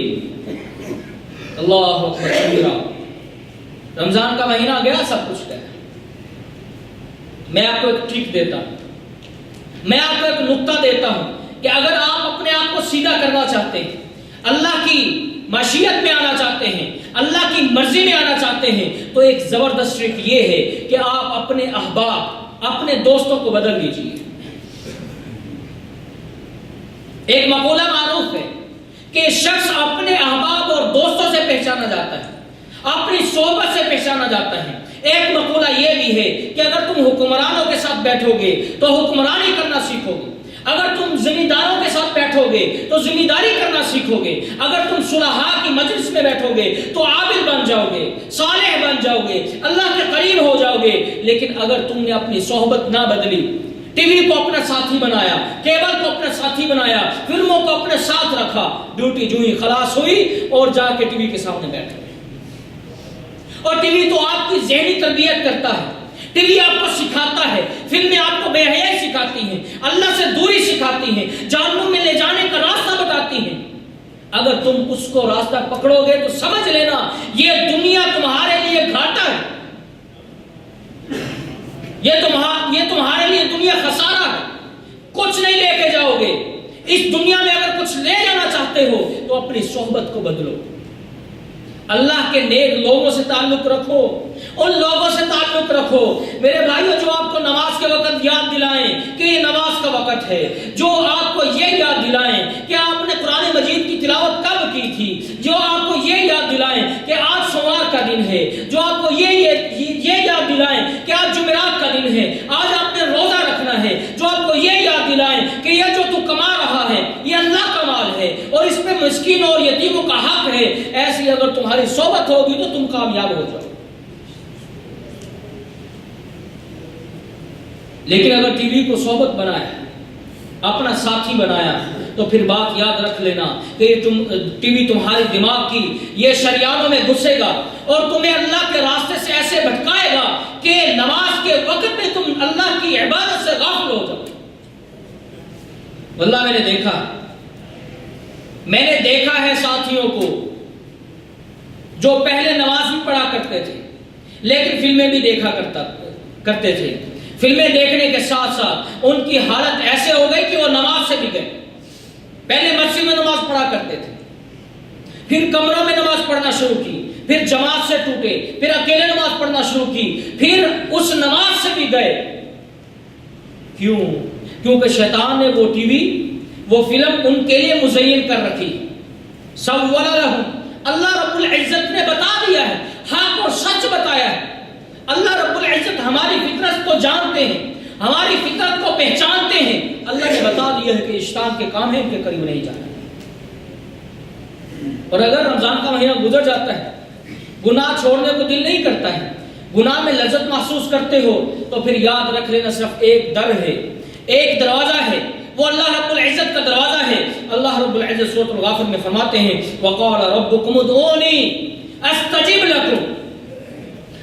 B: اللہ اکبر کبیرہ، رمضان کا مہینہ گیا، سب کچھ گیا۔ میں آپ کو ایک ٹرک دیتا ہوں، میں آپ کو ایک نقطہ دیتا ہوں کہ اگر آپ اپنے آپ کو سیدھا کرنا چاہتے ہیں، اللہ کی معشیت میں آنا چاہتے ہیں، اللہ کی مرضی میں آنا چاہتے ہیں، تو ایک زبردست ٹرک یہ ہے کہ آپ اپنے احباب، اپنے دوستوں کو بدل لیجئے۔ ایک مقولہ معروف ہے کہ شخص اپنے احباب اور دوستوں سے پہچانا جاتا ہے، اپنی صحبت سے پہچانا جاتا ہے۔ ایک مقولہ یہ بھی ہے کہ اگر تم حکمرانوں کے ساتھ بیٹھو گے تو حکمرانی کرنا سیکھو گے، اگر تم ذمہ داروں کے ساتھ بیٹھو گے تو ذمہ داری کرنا سیکھو گے، اگر تم صلحاء کی مجلس میں بیٹھو گے تو عابد بن جاؤ گے، صالح بن جاؤ گے، اللہ کے قریب ہو جاؤ گے۔ لیکن اگر تم نے اپنی صحبت نہ بدلی، ٹی وی کو اپنا ساتھی بنایا، کیبل کو اپنا ساتھی بنایا، فلموں کو اپنے ساتھ رکھا، ڈیوٹی جو ہی خلاص ہوئی اور جا کے ٹی وی کے سامنے بیٹھ گئے، اور ٹی وی تو آپ کی ذہنی تربیت کرتا ہے، ٹی وی آپ کو سکھاتا ہے، فلمیں آپ کو بے حیائی سکھاتی ہیں، اللہ سے دوری سکھاتی ہیں، جہنم میں لے جانے کا راستہ بتاتی ہیں۔ اگر تم اس کو راستہ پکڑو گے تو سمجھ لینا یہ دنیا تمہارے لیے گھاٹا ہے، یہ تمہارے لیے دنیا خسارہ ہے، کچھ نہیں لے کے جاؤ گے۔ اس دنیا میں اگر کچھ لے جانا چاہتے ہو تو اپنی صحبت کو بدلو، اللہ کے نیک لوگوں سے تعلق رکھو، ان لوگوں سے تعلق رکھو۔ میرے بھائیوں، جو آپ کو نماز کے وقت یاد دلائیں کہ یہ نماز کا وقت ہے، جو آپ کو یہ یاد دلائیں کہ آپ نے قرآن مجید کی تلاوت کب کی تھی، جو آپ کو یہ یاد دلائیں کہ آج سوموار کا دن ہے، جو آپ کو یہ یاد دلائیں کہ آج جمعرات کا دن ہے، آج آپ نے روزہ رکھنا ہے، جو آپ کو یہ یاد دلائیں کہ یہ جو تو کما رہا ہے یہ اللہ کا مال ہے اور اس پہ مسکینوں اور یتیموں کا حق ہے، ایسی اگر تمہاری صحبت ہوگی تو تم کامیاب ہو جاؤ۔ لیکن اگر ٹی وی کو صحبت بنایا، اپنا ساتھی بنایا، تو پھر بات یاد رکھ لینا کہ یہ ٹی وی تمہارے دماغ کی یہ شریانوں میں گھسے گا اور تمہیں اللہ کے راستے سے ایسے بھٹکائے گا کہ نماز کے وقت میں تم اللہ کی عبادت سے غافل ہو جاؤ۔ واللہ میں نے دیکھا ہے ساتھیوں کو جو پہلے نماز بھی پڑھا کرتے تھے لیکن فلمیں بھی دیکھا کرتے تھے، فلمیں دیکھنے کے ساتھ ساتھ ان کی حالت ایسے ہو گئی کہ وہ نماز سے بھی گئے۔ پہلے مسجد میں نماز پڑھا کرتے تھے، پھر کمروں میں نماز پڑھنا شروع کی، پھر جماعت سے ٹوٹے، پھر اکیلے نماز پڑھنا شروع کی، پھر اس نماز سے بھی گئے۔ کیوں؟ کیونکہ شیطان نے وہ ٹی وی، وہ فلم ان کے لیے مزین کر رکھی۔ سول لہم، اللہ رب العزت نے بتا دیا ہے، حق اور سچ بتایا ہے۔ اللہ رب العزت ہماری فطرت کو جانتے ہیں، ہماری فطرت کو پہچانتے ہیں۔ اللہ نے بتا دیا ہے کہ شیطان کے کام ہیں، ان کے قریب نہیں جانا۔ اور اگر رمضان کا مہینہ گزر جاتا ہے، گناہ چھوڑنے کو دل نہیں کرتا ہے، گناہ میں لذت محسوس کرتے ہو، تو پھر یاد رکھ لینا صرف ایک در ہے، ایک دروازہ ہے، وہ اللہ رب العزت کا دروازہ ہے۔ اللہ رب العزت سورۃ الغافر میں فرماتے ہیں وَقَالَ رَبُّكُمُ ادْعُونِي أَسْتَجِبْ لَكُمْ۔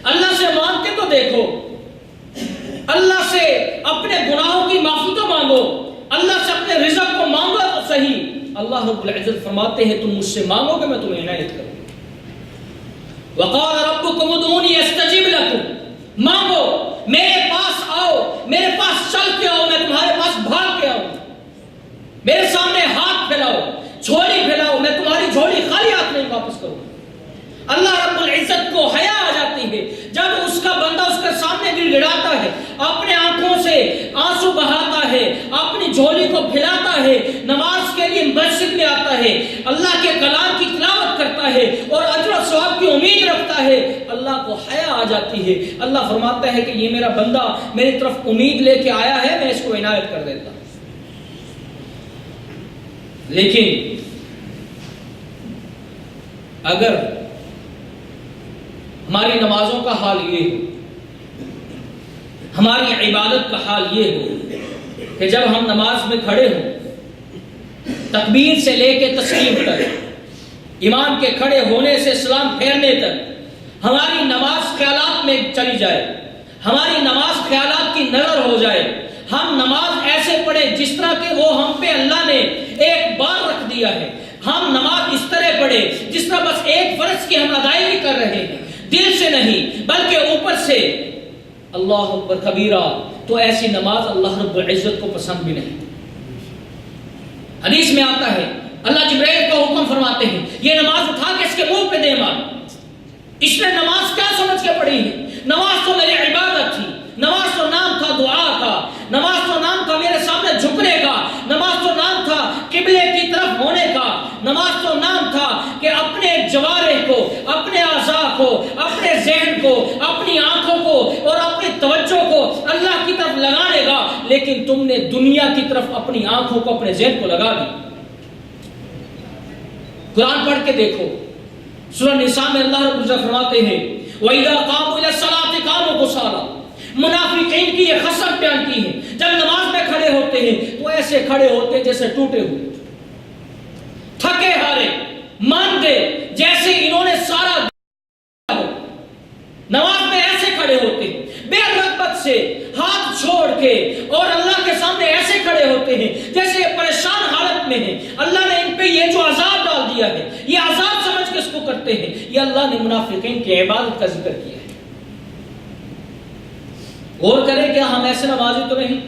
B: اللہ سے مانگتے تو دیکھو، اللہ سے اپنے گناہوں کی معافی تو مانگو، اللہ سے اپنے رزق کو مانگو تو صحیح۔ اللہ رب العزت فرماتے ہیں تم مجھ سے مانگو گے میں تمہیں عنایت کروں۔ وَقَالَ رَبُّكُمُ ادْعُونِي أَسْتَجِبْ لَكُمْ، مانگو، میرے پاس آؤ، میرے پاس چل کے آؤ، میں تمہارے پاس بھاگ کے آؤں، میرے سامنے ہاتھ پھیلاؤ، جھولی پھیلاؤ، میں تمہاری جھولی خالی ہاتھ نہیں واپس کروں۔ اللہ رب العزت کو حیا آ جاتی ہے جب اس کا بندہ اس کے سامنے گڑ گڑاتا ہے، اپنے آنکھوں سے آنسو بہاتا ہے، اپنی جھولی کو پھیلاتا ہے، نماز کے لیے مسجد میں آتا ہے، اللہ کے کلام کی تلاوت کرتا ہے اور اجر و ثواب کی امید رکھتا ہے، اللہ کو حیا آ جاتی ہے۔ اللہ فرماتا ہے کہ یہ میرا بندہ میری طرف امید لے کے آیا ہے، میں اس کو عنایت کر دیتا ہوں۔ لیکن اگر ہماری نمازوں کا حال یہ ہو، ہماری عبادت کا حال یہ ہو کہ جب ہم نماز میں کھڑے ہوں، تکبیر سے لے کے تسلیم تک، امام کے کھڑے ہونے سے سلام پھیرنے تک ہماری نماز خیالات میں چلی جائے، ہماری نماز خیالات کی نظر ہو جائے، ہم نماز ایسے پڑھیں جس طرح کہ وہ ہم پہ اللہ نے ایک بار رکھ دیا ہے، ہم نماز اس طرح پڑھیں جس طرح بس ایک فرض کی ہم ادائیگی کر رہے ہیں، دل سے نہیں بلکہ اوپر سے، اللہ اکبر کبیرہ، تو ایسی نماز اللہ رب العزت کو پسند بھی نہیں۔ حدیث میں آتا ہے اللہ جبرائیل کو حکم فرماتے ہیں یہ نماز اٹھا کے اس کے منہ پہ دے مار۔ اس نے نماز کیا سمجھ کے پڑھی ہے؟ نماز تو میری عبادت تھی، نماز تو نام تھا دعا کا، نماز تو نام تھا میرے سامنے جھکنے کا، نماز تو نام تھا قبلے کی طرف ہونے کا، نماز تو نام تھا کہ اپنے جوارح کو، اپنے اعضاء کو، اپنے ذہن کو، اپنی آنکھوں کو اور اپنی توجہ کو اللہ کی طرف لگانے کا، لیکن تم نے دنیا کی طرف اپنی آنکھوں کو، اپنے ذہن کو لگا دی۔ قرآن پڑھ کے دیکھو، سورہ نساء میں اللہ رب العزت فرماتے ہیں وَإِذَا قَامُوا إِلَى الصَّلَاةِ قَامُوا كُسَالَىٰ۔ منافقین کی یہ خصلت بیان کی ہے، جب نماز میں کھڑے ہوتے ہیں تو ایسے کھڑے ہوتے ہیں جیسے ٹوٹے ہوئے، تھکے ہارے، ماندے، جیسے انہوں نے سارا ہو۔ نماز میں ایسے کھڑے ہوتے ہیں بے رغبت سے ہاتھ چھوڑ کے اور اللہ کے سامنے ایسے کھڑے ہوتے ہیں جیسے پریشان حالت میں ہیں. اللہ نے ان پہ یہ جو عذاب ڈال دیا ہے یہ عذاب سمجھ کے اس کو کرتے ہیں. یہ اللہ نے منافقین کی عبادت کا ذکر کیا ہے. غور کریں کیا ہم ایسے نمازی تو نہیں؟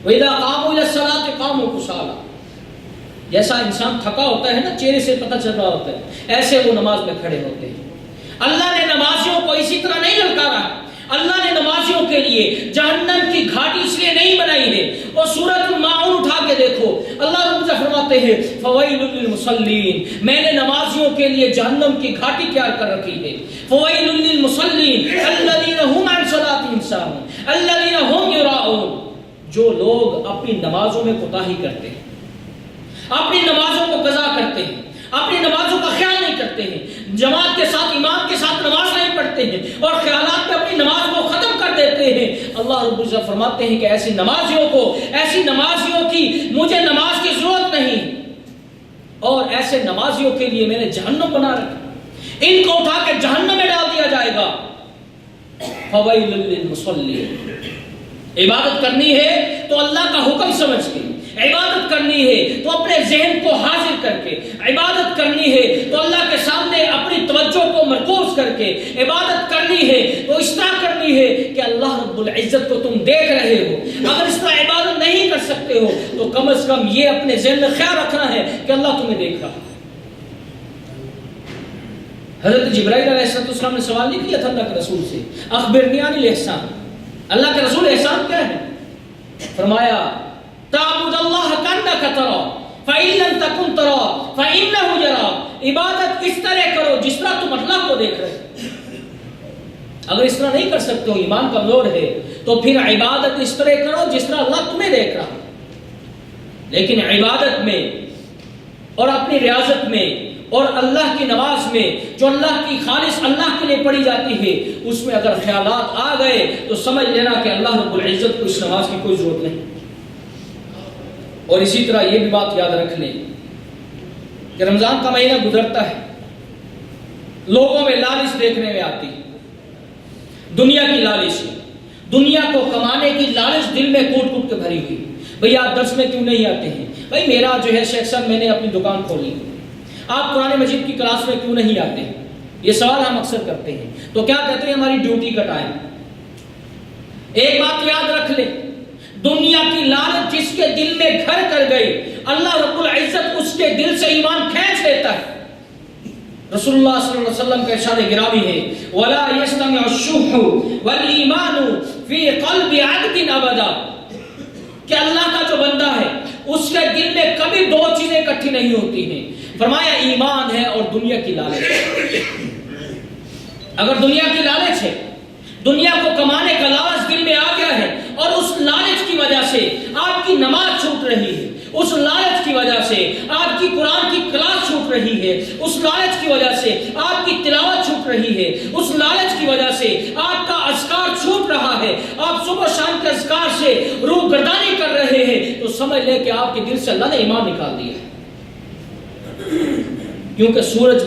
B: وَإِذَا قَامُوا إِلَى الصَّلَاةِ قَامُوا كُسَالَىٰ. جیسا انسان تھکا ہوتا ہے نا چہرے سے پتہ چل رہا ہوتا ہے ایسے وہ نماز میں کھڑے ہوتے ہیں. اللہ نے نمازیوں کو اسی طرح نہیں للکارا. اللہ نے نمازیوں کے لیے جہنم کی گھاٹی اس لیے نہیں بنائی ہے. اور سورۃ الماعون اٹھا کے دیکھو اللہ رب العزت فرماتے ہیں فویل للمصلین. میں نے نمازیوں کے لیے جہنم کی گھاٹی تیار کر رکھی ہے. فویل للمصلین الذین هم عن صلاتهم ساہون الذین هم یراؤون. جو لوگ اپنی نمازوں میں کوتاہی کرتے ہیں, اپنی نمازوں کو قضا کرتے ہیں, اپنی نمازوں کا خیال نہیں کرتے ہیں, جماعت کے ساتھ امام کے ساتھ نماز نہیں پڑھتے ہیں اور خیالات میں اپنی نماز کو ختم کر دیتے ہیں, اللہ رب العزت فرماتے ہیں کہ ایسی نمازیوں کی مجھے نماز کی ضرورت نہیں اور ایسے نمازیوں کے لیے میں نے جہنم بنا رکھا. ان کو اٹھا کے جہنم میں ڈال دیا جائے گا. فویل للمصلین. عبادت کرنی ہے تو اللہ کا حکم سمجھ کے, عبادت کرنی ہے تو اپنے ذہن کو حاضر کر کے, عبادت کرنی ہے تو اللہ کے سامنے اپنی توجہ کو مرکوز کر کے, عبادت کرنی ہے تو اس طرح کرنی ہے کہ اللہ رب العزت کو تم دیکھ رہے ہو. اگر اس طرح عبادت نہیں کر سکتے ہو تو کم از کم یہ اپنے ذہن میں خیال رکھنا ہے کہ اللہ تمہیں دیکھ رہا. حضرت جبرائیل علیہ السلام نے سوال نہیں کیا تھا اللہ کے رسول سے اخبرنی عن الاحسان. اللہ کے رسول احسان کیا ہے؟ فرمایا تعبد اللہ کانک تراہ فإن لم تکن تراہ فإنہ یراک. عبادت اس طرح کرو جس طرح تم اللہ کو دیکھ رہے. اگر اس طرح نہیں کر سکتے ہو, ایمان کمزور ہے, تو پھر عبادت اس طرح کرو جس طرح اللہ تمہیں دیکھ رہا. لیکن عبادت میں اور اپنی ریاضت میں اور اللہ کی نماز میں جو اللہ کی خالص اللہ کے لیے پڑھی جاتی ہے اس میں اگر خیالات آ گئے تو سمجھ لینا کہ اللہ رب العزت کو اس نماز کی کوئی ضرورت نہیں. اور اسی طرح یہ بھی بات یاد رکھ لیں کہ رمضان کا مہینہ گزرتا ہے, لوگوں میں لالچ دیکھنے میں آتی, دنیا کی لالچ, دنیا کو کمانے کی لالچ دل میں کوٹ کوٹ کے بھری ہوئی. بھئی آپ درس میں کیوں نہیں آتے ہیں؟ بھئی میرا جو ہے شیخ صاحب میں نے اپنی دکان کھولی. آپ قرآن مجید کی کلاس میں کیوں نہیں آتے ہیں؟ یہ سوال ہم اکثر کرتے ہیں. تو کیا کہتے ہیں ہماری ڈیوٹی کا ٹائم. ایک بات یاد رکھ لیں, دنیا کی لالچ جس کے دل میں گھر کر گئی اللہ رب العزت اس کے دل سے ایمان کھینچ لیتا ہے. رسول اللہ صلی اللہ علیہ وسلم کا ارشاد گرامی ہے وَلَا يَسْتَمِعُ الشُّحُّ وَالْإِيمَانُ فِي قَلْبِ عَبْدٍ أَبَدًا. کہ اللہ کا جو بندہ ہے اس کے دل میں کبھی دو چیزیں اکٹھی نہیں ہوتی ہیں. فرمایا ایمان ہے اور دنیا کی لالچ. اگر دنیا کی لالچ ہے, دنیا کو کمانے کا لالچ دل میں آ گیا ہے اور اس لالچ کی وجہ سے آپ کی نماز چھوٹ رہی ہے, اس لالچ کی وجہ سے آپ کی قرآن کی کلاس چھوٹ رہی ہے, اس لالچ کی وجہ سے آپ کی تلاوت چھوٹ رہی ہے, اس لالچ کی وجہ سے آپ کا اذکار چھوٹ رہا ہے, آپ صبح شام کے اذکار سے روح گردانی کر رہے ہیں, تو سمجھ لیں کہ آپ کے دل سے اللہ نے ایمان نکال دیا ہے. کیونکہ سورج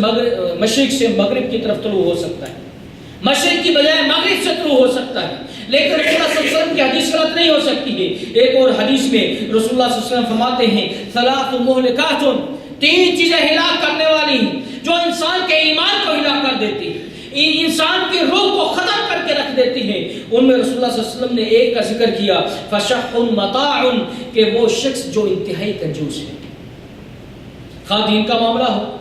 B: مشرق سے مغرب کی طرف طلوع ہو سکتا ہے, مشرق کی بجائے مغرب سے طلوع ہو سکتا ہے, لیکن رسول اللہ صلی اللہ علیہ وسلم کی حدیث غلط نہیں ہو سکتی ہے. ایک اور حدیث میں رسول اللہ صلی اللہ علیہ وسلم فرماتے ہیں ثلاث مہلکات, تین چیزیں ہلاک کرنے والی ہیں جو انسان کے ایمان کو ہلاک کر دیتی ہے, انسان کی روح کو ختم کر کے رکھ دیتی ہیں. ان میں رسول اللہ صلی اللہ علیہ وسلم نے ایک کا ذکر کیا فشح مطاع, کہ وہ شخص جو انتہائی کنجوس ہے. خواہ دین کا معاملہ ہو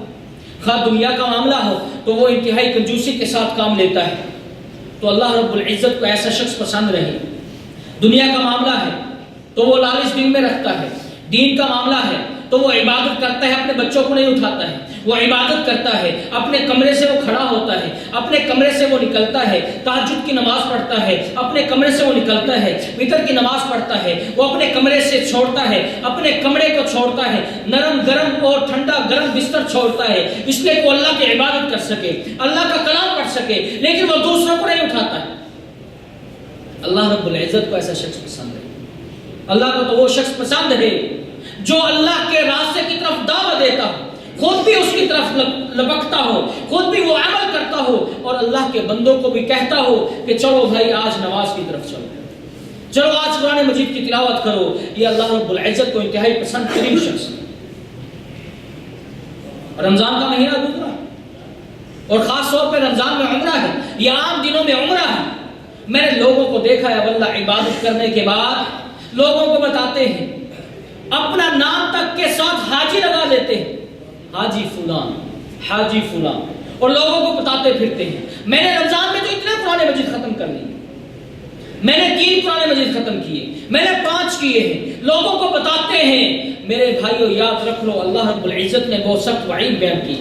B: خواہ دنیا کا معاملہ ہو تو وہ انتہائی کنجوسی کے ساتھ کام لیتا ہے. تو اللہ رب العزت کو ایسا شخص پسند رہے. دنیا کا معاملہ ہے تو وہ لالچ دل میں رکھتا ہے, دین کا معاملہ ہے تو وہ عبادت کرتا ہے, اپنے بچوں کو نہیں اٹھاتا ہے, وہ عبادت کرتا ہے, اپنے کمرے سے وہ کھڑا ہوتا ہے, اپنے کمرے سے وہ نکلتا ہے, تہجد کی نماز پڑھتا ہے, اپنے کمرے سے وہ نکلتا ہے, وتر کی نماز پڑھتا ہے, وہ اپنے کمرے سے چھوڑتا ہے, اپنے کمرے کو چھوڑتا ہے, نرم گرم اور ٹھنڈا گرم بستر چھوڑتا ہے, اس لیے وہ اللہ کی عبادت کر سکے, اللہ کا کلام پڑھ سکے, لیکن وہ دوسروں کو نہیں اٹھاتا ہے. اللہ رب العزت کو ایسا شخص پسند ہے. اللہ کو تو وہ شخص پسند ہے جو اللہ کے راستے کی طرف دعوت دیتا ہو, خود بھی اس کی طرف لپکتا ہو، خود بھی وہ عمل کرتا ہو، اور اللہ کے بندوں کو بھی کہتا ہو کہ چلو بھائی آج نماز کی طرف چلو، چلو آج قرآن مجید کی تلاوت کرو۔ یہ اللہ رب العزت کو انتہائی پسند ترین شخص ہے۔ رمضان کا مہینہ گزرا اور خاص طور پہ رمضان میں عمرہ ہے، یہ عام دنوں میں عمرہ ہے۔ میں نے لوگوں کو دیکھا ہے واللہ عبادت کرنے کے بعد لوگوں کو بتاتے ہیں، اپنا نام تک کے ساتھ حاجی لگا لیتے ہیں، حاجی فلان، حاجی فلان، اور لوگوں کو بتاتے پھرتے ہیں میں نے رمضان میں تو اتنے قرآن مجید ختم کر لیے، میں نے 3 قرآن مجید ختم کیے، میں نے 5 کیے ہیں، لوگوں کو بتاتے ہیں۔ میرے بھائیو یاد رکھ لو، اللہ رب العزت نے بہت سخت وعید بیان کی۔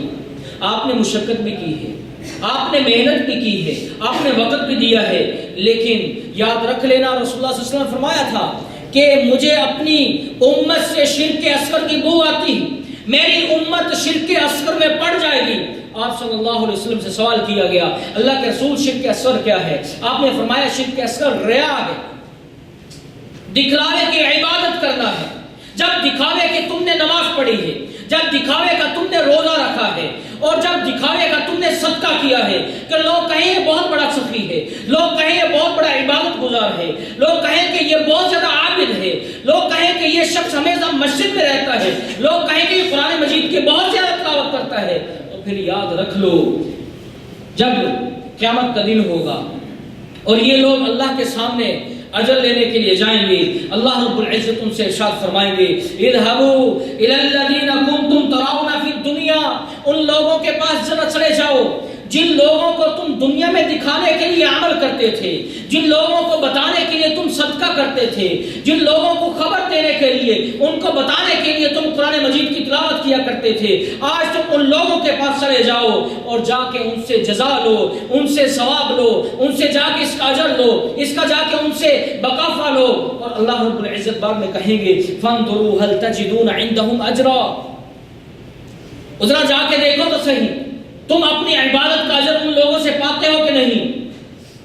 B: آپ نے مشقت بھی کی ہے، آپ نے محنت بھی کی ہے، آپ نے وقت بھی دیا ہے، لیکن یاد رکھ لینا رسول اللہ صلی اللہ علیہ وسلم نے فرمایا تھا کہ مجھے اپنی امت سے شرک اصغر کی بو آتی، میری امت شرک اصغر میں پڑ جائے گی۔ آپ صلی اللہ علیہ وسلم سے سوال کیا گیا اللہ کے رسول شرک اصغر کیا ہے؟ آپ نے فرمایا شرک اصغر ریا ہے، دکھلاوے کی عبادت کرنا ہے۔ جب دکھاوے کہ تم نے نماز پڑھی ہے، جب دکھاوے کا تم نے روزہ رکھا ہے، اور جب دکھاوے کا تم نے صدقہ کیا ہے کہ لوگ کہیں یہ بہت بڑا سخی ہے، لوگ کہیں یہ بہت بڑا عبادت گزار ہے، لوگ کہیں کہ یہ بہت زیادہ عابد ہے، لوگ کہیں کہ یہ شخص ہمیشہ مسجد میں رہتا ہے، لوگ کہیں کہ یہ قرآن مجید کی بہت زیادہ تلاوت کرتا ہے، تو پھر یاد رکھ لو جب قیامت کا دن ہوگا اور یہ لوگ اللہ کے سامنے اجر لینے کے لیے جائیں گے، اللہ رب العزت ان سے ارشاد فرمائیں گے اذهبوا الى الذين كنتم ترون في الدنيا، ان لوگوں کے پاس ذرا چلے جاؤ جن لوگوں کو تم دنیا میں دکھانے کے لیے عمل کرتے تھے، جن لوگوں کو بتانے کے لیے تم صدقہ کرتے تھے، جن لوگوں کو خبر دینے کے لیے، ان کو بتانے کے لیے تم قرآن مجید کی تلاوت کیا کرتے تھے، آج تم ان لوگوں کے پاس چلے جاؤ اور جا کے ان سے جزا لو، ان سے ثواب لو، ان سے جا کے اس کا اجر لو، اس کا جا کے ان سے بقافہ لو۔ اور اللہ رب العزت بعد میں کہیں گے فانظروا هل تجدون عندهم اجرا، ذرا جا کے دیکھو تو صحیح تم اپنی عبادت کا اجر ان لوگوں سے پاتے ہو کہ نہیں،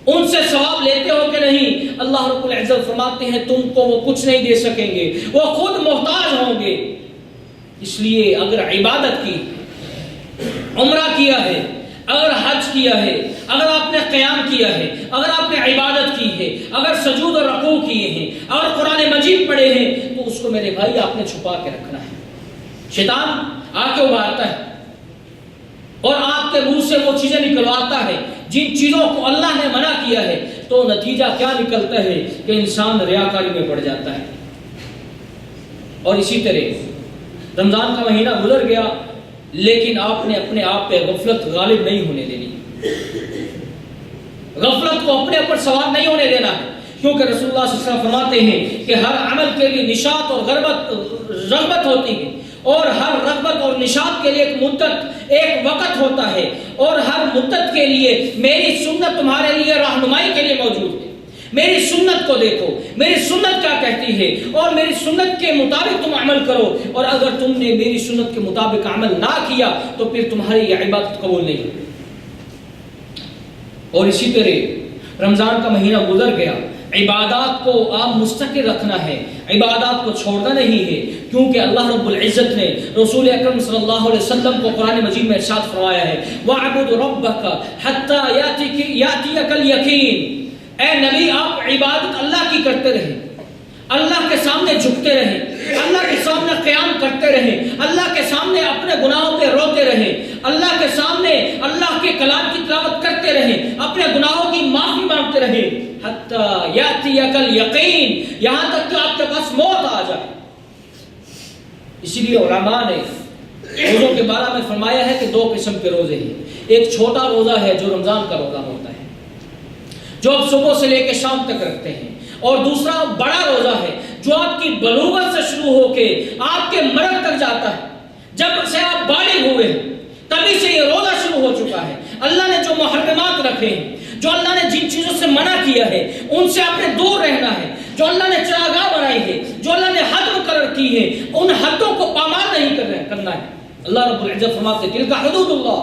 B: ان سے ثواب لیتے ہو کہ نہیں۔ اللہ رب العزت فرماتے ہیں تم کو وہ کچھ نہیں دے سکیں گے، وہ خود محتاج ہوں گے۔ اس لیے اگر عبادت کی، عمرہ کیا ہے، اگر حج کیا ہے، اگر آپ نے قیام کیا ہے، اگر آپ نے عبادت کی ہے، اگر سجود اور رکوع کیے ہیں، اگر قرآن مجید پڑھے ہیں، تو اس کو میرے بھائی آپ نے چھپا کے رکھنا ہے۔ شیطان آ کے ابھارتا ہے اور آپ کے منہ سے وہ چیزیں نکلواتا ہے جن چیزوں کو اللہ نے منع کیا ہے، تو نتیجہ کیا نکلتا ہے کہ انسان ریاکاری میں پڑ جاتا ہے۔ اور اسی طرح رمضان کا مہینہ گزر گیا لیکن آپ نے اپنے آپ پہ غفلت غالب نہیں ہونے دینی، غفلت کو اپنے اوپر سوار نہیں ہونے دینا ہے، کیونکہ رسول اللہ صلی اللہ علیہ وسلم فرماتے ہیں کہ ہر عمل کے لیے نشاط اور رغبت ہوتی ہے، اور ہر رغبت اور نشاط کے لیے ایک مدت، ایک وقت ہوتا ہے، اور ہر مدت کے لیے میری سنت تمہارے لیے رہنمائی کے لیے موجود ہے۔ میری سنت کو دیکھو، میری سنت کیا کہتی ہے اور میری سنت کے مطابق تم عمل کرو، اور اگر تم نے میری سنت کے مطابق عمل نہ کیا تو پھر تمہاری یہ عبادت قبول نہیں ہوگی۔ اور اسی طرح رمضان کا مہینہ گزر گیا، عبادات کو آپ مستقل رکھنا ہے، عبادات کو چھوڑنا نہیں ہے، کیونکہ اللہ رب العزت نے رسول اکرم صلی اللہ علیہ وسلم کو قرآن مجید میں ارشاد فرمایا ہے وَاعْبُدْ رَبَّكَ حَتَّى يَأْتِيَكَ الْيَقِينُ، اے نبی آپ عبادت اللہ کی کرتے رہیں، اللہ کے سامنے جھکتے رہیں، اللہ کے سامنے قیام کرتے رہیں، اللہ کے سامنے اپنے گناہوں پہ روتے رہیں، اللہ کے سامنے اللہ کے کلام کی تلاوت کرتے رہیں، اپنے گناہوں کی معافی مانگتے رہیں، حتی یاتیک الیقین، یہاں تک کہ آپ کے پاس موت آ جائے۔ اسی لیے علماء نے روزوں کے بارے میں فرمایا ہے کہ 2 قسم کے روزے ہیں، ایک چھوٹا روزہ ہے جو رمضان کا روزہ ہوتا ہے، جو آپ صبح سے لے کے شام تک رکھتے ہیں، اور دوسرا بڑا روزہ ہے جو آپ کی بلوغت سے شروع ہو کے آپ کے مرگ تک جاتا ہے، جب سے آپ بالغ ہوئے ہیں تبھی سے یہ روزہ شروع ہو چکا ہے۔ اللہ نے جو محرمات رکھے ہیں، جو اللہ نے جن چیزوں سے منع کیا ہے ان سے آپ نے دور رہنا ہے، جو اللہ نے چراگاہ بنائی ہے، جو اللہ نے حد مقرر کی ہے، ان حدوں کو پامال نہیں کرنا ہے۔ اللہ رب العزت فرماتے ہیں تلک حدود اللہ،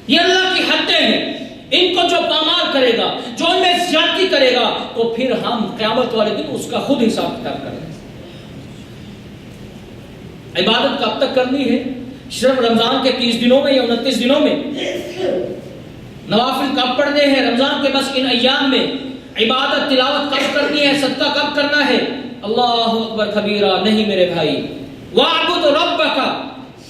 B: یہ اللہ کی حدیں ہیں، ان کو جو پامال کرے گا، جو ان میں زیادتی کرے گا، تو پھر ہم قیامت والے دن اس کا خود حساب کتاب کریں گے۔ عبادت کب تک کرنی ہے؟ صرف رمضان کے 30 دنوں میں یا 29 دنوں میں نوافل کب پڑھنے ہیں، رمضان کے بس ان ایام میں عبادت تلاوت کب کرنی ہے، صدقہ کب کرنا ہے، اللہ اکبر کبیرہ، نہیں میرے بھائی۔ وَاعْبُدْ رَبَّكَ،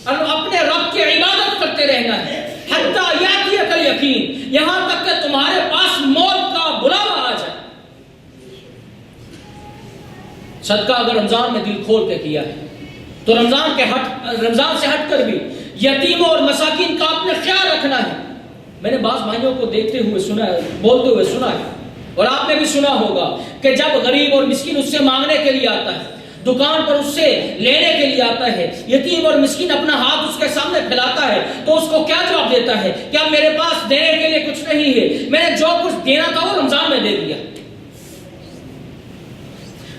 B: اپنے رب کی عبادت کرتے رہنا ہے، حَتَّى يَأْتِيَكَ الْيَقِينُ، یہاں تک کہ تمہارے پاس موت کا بلاوا آ جائے۔ صدقہ اگر رمضان میں دل کھول کے کیا ہے تو رمضان سے ہٹ کر بھی یتیموں اور مساکین کا آپ نے خیال رکھنا ہے۔ میں نے بعض بھائیوں کو دیکھتے ہوئے سنا ہے، بولتے ہوئے سنا ہے، اور آپ نے بھی سنا ہوگا کہ جب غریب اور مسکین اس سے مانگنے کے لیے آتا ہے، دکان پر اس سے لینے کے لیے آتا ہے، یتیم اور مسکین اپنا ہاتھ اس کے سامنے پھیلاتا ہے تو اس کو کیا جواب دیتا ہے؟ کیا میرے پاس دینے کے لیے کچھ نہیں ہے، میں نے جو کچھ دینا تھا وہ رمضان میں دے دیا،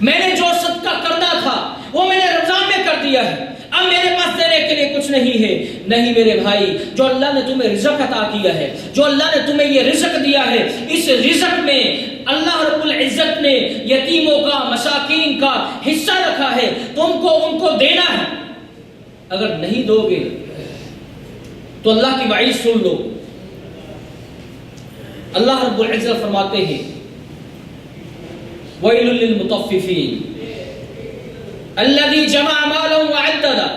B: میں نے جو صدقہ کرنا تھا وہ میں نے رمضان میں کر دیا ہے، اب میرے پاس دینے کے لیے کچھ نہیں ہے۔ نہیں میرے بھائی، جو اللہ نے تمہیں رزق عطا کیا ہے، جو اللہ نے تمہیں یہ رزق دیا ہے، اس رزق میں اللہ رب العزت نے یتیموں کا، مساکین کا حصہ رکھا ہے، تم کو ان کو دینا ہے۔ اگر نہیں دو گے تو اللہ کی وعید سن لو، اللہ رب العزت فرماتے ہیں وَيْلٌ لِّلْمُطَفِّفِينَ الَّذِي جَمَعَ مَالَهُ وَعَدَّدَهُ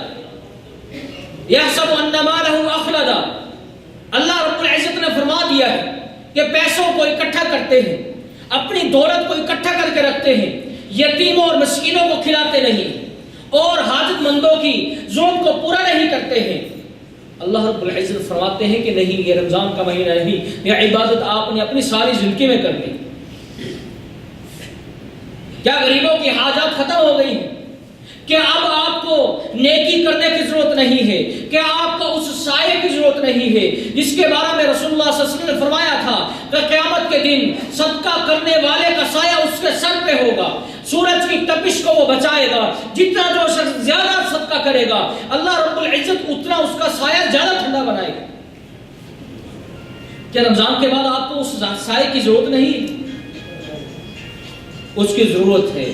B: يَحْسَبُ أَنَّ مَالَهُ أَخْلَدَهُ۔ اللہ رب العزت نے فرما دیا ہے کہ پیسوں کو اکٹھا کرتے ہیں، اپنی دولت کو اکٹھا کر کے رکھتے ہیں، یتیموں اور مسکینوں کو کھلاتے نہیں اور حاجت مندوں کی ضرورت کو پورا نہیں کرتے ہیں۔ اللہ رب العزت فرماتے ہیں کہ نہیں، یہ رمضان کا مہینہ نہیں، یہ عبادت آپ نے اپنی ساری زندگی میں کر دی۔ کیا غریبوں کی حاجات ختم ہو گئی ہیں؟ کیا اب آپ کو نیکی کرنے کی ضرورت نہیں ہے؟ کیا آپ کو اس سائے کی ضرورت نہیں ہے جس کے بارے میں رسول اللہ صلی اللہ علیہ وسلم نے فرمایا تھا کہ قیامت کے دن صدقہ کرنے والے کا سایہ اس کے سر پہ ہوگا، سورج کی تپش کو وہ بچائے گا، جتنا جو شخص زیادہ صدقہ کرے گا اللہ رب العزت اتنا اس کا سایہ زیادہ ٹھنڈا بنائے گا۔ کیا رمضان کے بعد آپ کو اس سائے کی ضرورت نہیں ہے؟ اس کی ضرورت ہے،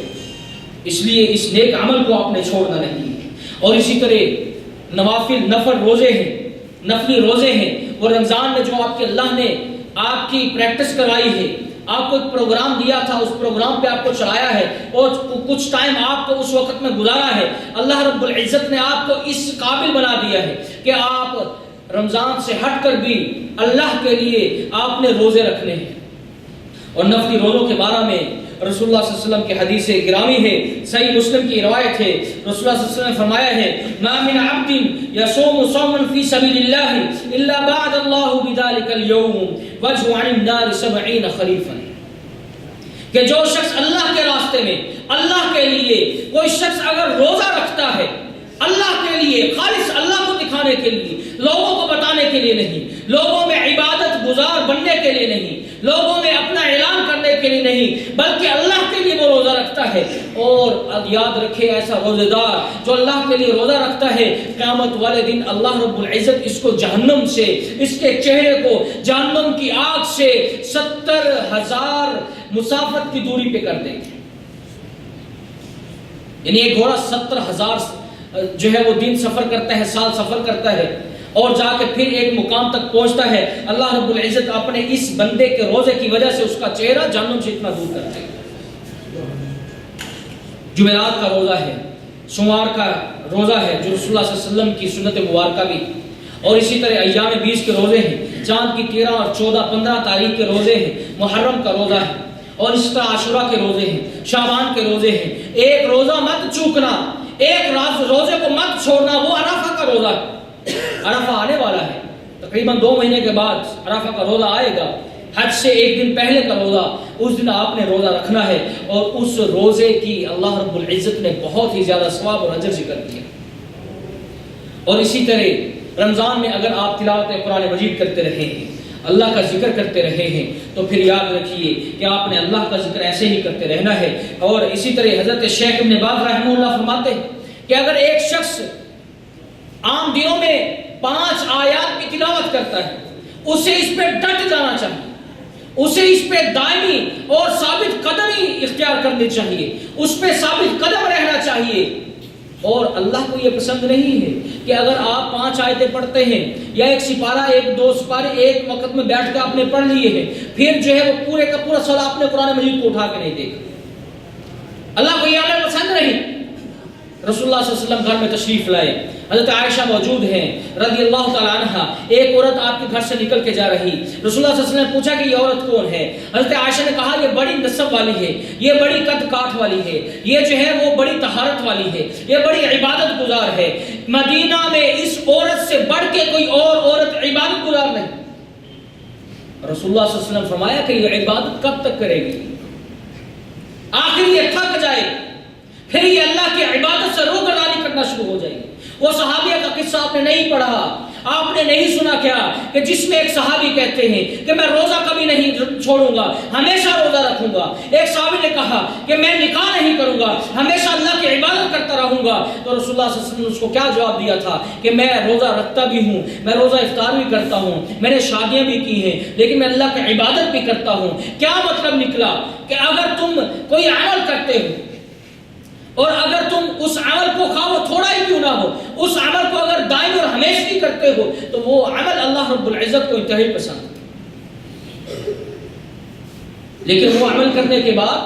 B: اس لیے اس نیک عمل کو آپ نے چھوڑنا نہیں ہے۔ اور اسی طرح نفل روزے ہیں، نفلی روزے ہیں، وہ رمضان میں جو آپ کے اللہ نے آپ کی پریکٹس کروائی ہے، آپ کو ایک پروگرام دیا تھا، اس پروگرام پہ آپ کو چلایا ہے اور کچھ ٹائم آپ کو اس وقت میں گزارا ہے، اللہ رب العزت نے آپ کو اس قابل بنا دیا ہے کہ آپ رمضان سے ہٹ کر بھی اللہ کے لیے آپ نے روزے رکھنے ہیں۔ اور نفلی روزوں کے بارے میں رسول اللہ صلی اللہ علیہ وسلم کی حدیث گرامی ہے، صحیح مسلم کی روایت ہے، رسول اللہ صلی اللہ علیہ وسلم نے فرمایا ہے ما من عبد يصوم صوما في سبيل الله الا بعد الله بذلك اليوم وجه عن النار 70 خريفا، کہ جو شخص اللہ کے راستے میں اللہ کے لیے کوئی شخص اگر روزہ رکھتا ہے، اللہ کے لیے خالص اللہ کو دکھانے کے لیے، لوگوں کو بتانے کے لیے نہیں، لوگوں میں عبادت گزار بننے کے لیے نہیں، لوگوں میں اپنا اعلان کرنے کے لیے نہیں، بلکہ اللہ کے لیے وہ روزہ رکھتا ہے۔ اور یاد رکھے ایسا روزہ دار جو اللہ کے لیے روزہ رکھتا ہے، قیامت والے دن اللہ رب العزت اس کو جہنم سے، اس کے چہرے کو جہنم کی آگ سے 70,000 مسافت کی دوری پہ کر دیں گے۔ یعنی ایک گھوڑا 70,000 جو ہے وہ دن سفر کرتا ہے، سال سفر کرتا ہے، اور جا کے پھر ایک مقام تک پہنچتا ہے۔ اللہ رب العزت اپنے اس بندے کے روزے کی وجہ سے اس کا چہرہ جہنم سے اتنا دور کرتے ہیں۔ جمعرات کا روزہ ہے، سوموار کا روزہ ہے جو رسول اللہ صلی اللہ علیہ وسلم کی سنت مبارکہ بھی، اور اسی طرح ایام 20 کے روزے ہیں، چاند کی 13 اور 14 15 تاریخ کے روزے ہیں، محرم کا روزہ ہے، اور اس طرح عاشورہ کے روزے ہیں، شعبان کے روزے ہیں۔ ایک روزہ مت چوکنا، ایک روزے کو مت چھوڑنا، وہ عرفہ کا روزہ ہے۔ عرفہ آنے والا ہے، تقریباً 2 مہینے کے بعد عرفہ کا روزہ آئے گا، حج سے ایک دن پہلے کا روزہ، اس دن آپ نے روزہ رکھنا ہے، اور اس روزے کی اللہ رب العزت نے بہت ہی زیادہ ثواب اور اجر ذکر کیا۔ اور اسی طرح رمضان میں اگر آپ تلاوت قرآن مجید کرتے رہے ہیں، اللہ کا ذکر کرتے رہے ہیں، تو پھر یاد رکھیے کہ آپ نے اللہ کا ذکر ایسے ہی کرتے رہنا ہے۔ اور اسی طرح حضرت شیخ ابن باز رحمہ اللہ فرماتے ہیں کہ اگر ایک شخص عام دنوں میں 5 آیات کی تلاوت کرتا ہے، اسے اس پہ ڈٹ جانا چاہیے، اسے اس پہ دائمی اور ثابت قدمی اختیار کرنی چاہیے، اس پہ ثابت قدم رہنا چاہیے۔ اور اللہ کو یہ پسند نہیں ہے کہ اگر آپ 5 آیتیں پڑھتے ہیں یا ایک سپارہ 1-2 سپارے ایک وقت میں بیٹھ کے آپ نے پڑھ لیے ہیں، پھر جو ہے وہ پورے کا پورا سال آپ نے قرآن مجید کو اٹھا کے نہیں دیکھا۔ اللہ کو یہ عمل پسند نہیں۔ رسول اللہ صلی اللہ علیہ وسلم گھر میں تشریف لائے، حضرت عائشہ موجود ہیں رضی اللہ تعالیٰ عنہ۔ ایک عورت آپ کے گھر سے نکل کے جا رہی، رسول اللہ صلی اللہ علیہ وسلم نے پوچھا کہ یہ عورت کون ہے؟ حضرت عائشہ نے کہا یہ بڑی نسب والی ہے، یہ بڑی قد کاٹ والی ہے، یہ جو ہے وہ بڑی طہارت والی ہے، یہ بڑی عبادت گزار ہے۔ مدینہ میں اس عورت سے بڑھ کے کوئی اور عورت عبادت گزار نہیں۔ رسول اللہ صلی اللہ علیہ وسلم فرمایا کہ یہ عبادت کب تک کرے گی؟ آخر یہ تھک جائے، پھر یہ اللہ کی عبادت سے روگردانی کرنا شروع ہو جائے گی۔ وہ صحابیہ کا قصہ آپ نے نہیں پڑھا، آپ نے نہیں سنا کیا کہ جس میں ایک صحابی کہتے ہیں کہ میں روزہ کبھی نہیں چھوڑوں گا، ہمیشہ روزہ رکھوں گا۔ ایک صحابی نے کہا کہ میں نکاح نہیں کروں گا، ہمیشہ اللہ کی عبادت کرتا رہوں گا۔ تو رسول اللہ صلی اللہ علیہ وسلم نے اس کو کیا جواب دیا تھا کہ میں روزہ رکھتا بھی ہوں، میں روزہ افطار بھی کرتا ہوں، میں نے شادیاں بھی کی ہیں، لیکن میں اللہ کی عبادت بھی کرتا ہوں۔ کیا مطلب نکلا کہ اگر تم کوئی عمل کرتے ہو اور اگر تم اس عمل کو خواہ وہ تھوڑا ہی کیوں نہ ہو، اس عمل کو اگر دائم اور ہمیشہ کرتے ہو تو وہ عمل اللہ رب العزت کو انتہائی پسند ہے۔ لیکن وہ عمل کرنے کے بعد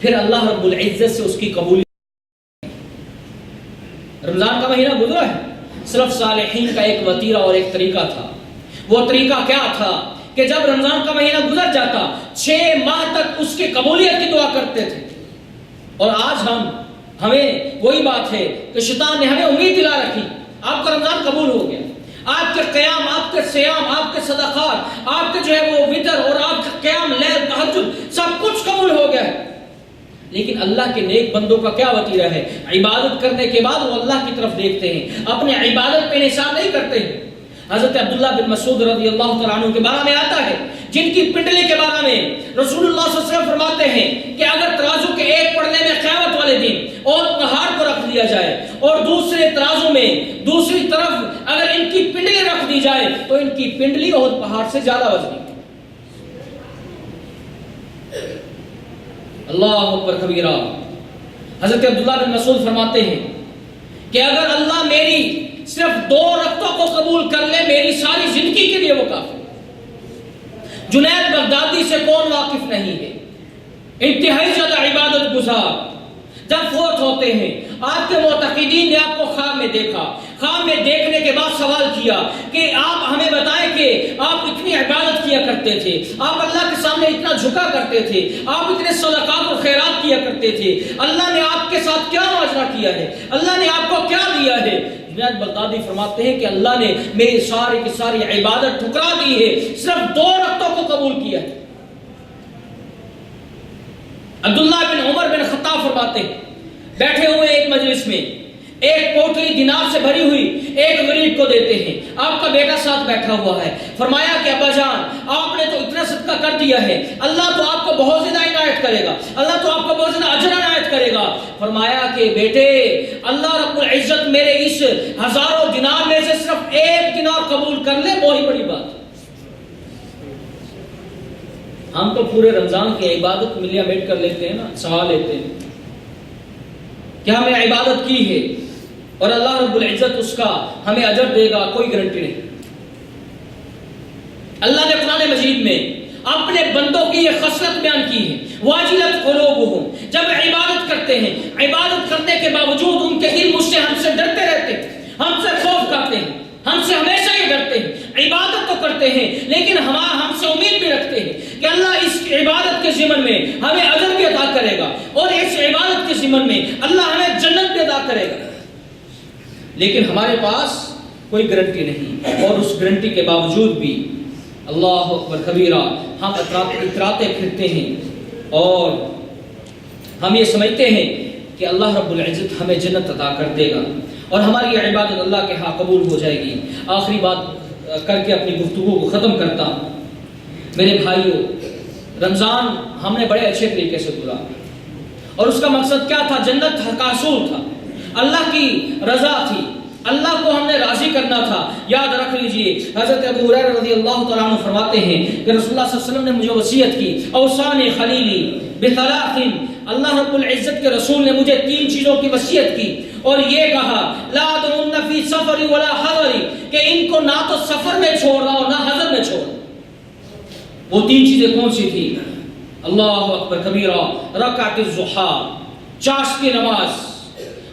B: پھر اللہ رب العزت سے اس کی قبولیت۔ رمضان کا مہینہ گزرا ہے، سلف صالحین کا ایک وتیرہ اور ایک طریقہ تھا۔ وہ طریقہ کیا تھا کہ جب رمضان کا مہینہ گزر جاتا 6 ماہ تک اس کی قبولیت کی دعا کرتے تھے۔ اور آج ہمیں وہی بات ہے کہ شیطان نے ہمیں امید دلا رکھی، آپ کا رمضان قبول ہو گیا، آپ کے قیام، آپ کے سیام، آپ کے صدقات، آپ کے جو ہے وہ وتر اور آپ کے قیام لیل تہجد سب کچھ قبول ہو گیا ہے۔ لیکن اللہ کے نیک بندوں کا کیا وتیرہ ہے؟ عبادت کرنے کے بعد وہ اللہ کی طرف دیکھتے ہیں، اپنے عبادت پہ نشان نہیں کرتے ہیں۔ حضرت عبداللہ بن مسعود رضی اللہ تعالیٰ عنہ کے بارے میں آتا ہے، جن کی پنڈلی کے بارے میں رسول اللہ صلی اللہ علیہ وسلم فرماتے ہیں کہ اگر ترازو کے ایک پڑنے میں قیامت والے دن اور پہاڑ کو رکھ دیا جائے اور دوسرے ترازو میں دوسری طرف اگر ان کی پنڈلی رکھ دی جائے تو ان کی پنڈلی اور پہاڑ سے زیادہ وزنی۔ اللہ اکبر کبیرہ۔ حضرت عبداللہ بن مسعود فرماتے ہیں کہ اگر اللہ میری صرف 2 رکعتوں کو قبول کر لے میری ساری زندگی کے لیے وہ کافی۔ جنید بغدادی سے کون واقف نہیں ہے؟ انتہائی زیادہ عبادت گزار، جب فوت ہوتے ہیں آپ کے معتقدین نے آپ کو خواب میں دیکھا، خواب میں دیکھنے کے بعد سوال کیا کہ آپ ہمیں بتائیں کہ آپ اتنی عبادت کیا کرتے تھے، آپ اللہ کے سامنے اتنا جھکا کرتے تھے، آپ اتنے صدقات اور خیرات کیا کرتے تھے، اللہ نے آپ کے ساتھ کیا معاجرہ کیا ہے، اللہ نے آپ کو کیا دیا ہے؟ جنید بغدادی فرماتے ہیں کہ اللہ نے میری ساری کی ساری عبادت ٹھکرا دی ہے، صرف 2 رکعتوں کو قبول کیا ہے۔ عبداللہ بن عمر بن خطاب فرماتے ہیں بیٹھے ہوئے ایک مجلس میں ایک پوٹلی دینار سے بھری ہوئی ایک غریب کو دیتے ہیں، آپ کا بیٹا ساتھ بیٹھا ہوا ہے، فرمایا کہ ابا جان آپ نے تو اتنا صدقہ کر دیا ہے، اللہ تو آپ کو بہت زیادہ عنایت کرے گا، اللہ تو آپ کو بہت زیادہ اجر عنایت کرے گا۔ فرمایا کہ بیٹے اللہ رب العزت میرے اس ہزاروں دینار میں سے صرف 1 دینار قبول کر لے، وہی بڑی بات ہے۔ ہم تو پورے رمضان کی عبادت ملیاں بیٹھ کر لیتے ہیں نا، سوال لیتے ہیں کہ ہم نے عبادت کی ہے اور اللہ رب العزت اس کا ہمیں اجر دے گا، کوئی گارنٹی نہیں۔ اللہ نے قرآن مجید میں اپنے بندوں کی یہ خصلت بیان کی ہے، واجلت قلوبہم، جب عبادت کرتے ہیں عبادت کرنے کے باوجود ان کے دل مجھ سے ہم سے ڈرتے رہتے ہیں، ہم سے خوف کرتے ہیں، ہم سے ہمیشہ یہ ڈرتے ہیں، عبادت تو کرتے ہیں لیکن ہم سے امید بھی رکھتے ہیں کہ اللہ اس عبادت کے ضمن میں ہمیں اجر بھی عطا کرے گا اور اس عبادت کے ضمن میں اللہ ہمیں جنت بھی عطا کرے گا، لیکن ہمارے پاس کوئی گارنٹی نہیں، اور اس گارنٹی کے باوجود بھی اللہ اکبر کبیرہ ہم اتراتے پھرتے ہیں اور ہم یہ سمجھتے ہیں کہ اللہ رب العزت ہمیں جنت عطا کر دے گا اور ہماری یہ عبادت اللہ کے ہاں قبول ہو جائے گی۔ آخری بات کر کے اپنی گفتگو کو ختم کرتا ہوں۔ میرے بھائیوں، رمضان ہم نے بڑے اچھے طریقے سے گزارا اور اس کا مقصد کیا تھا؟ جنت کا حصول تھا، اللہ کی رضا تھی، اللہ کو ہم نے راضی کرنا تھا۔ یاد رکھ لیجئے حضرت ابو ہریرہ رضی اللہ تعالیٰ عنہ فرماتے ہیں کہ رسول اللہ صلی اللہ علیہ وسلم نے مجھے وصیت کی، اوصانی خلیلی بثلاث اللہ رب العزت کے رسول نے مجھے 3 چیزوں کی وصیت کی اور یہ کہا لا تدعن فی سفر ولا حضر، کہ ان کو نہ تو سفر میں چھوڑنا اور نہ حضر میں چھوڑنا۔ وہ 3 چیزیں کون سی تھی؟ اللہ اکبر کبیرہ، رکعت الضحیٰ، چاشت کی نماز،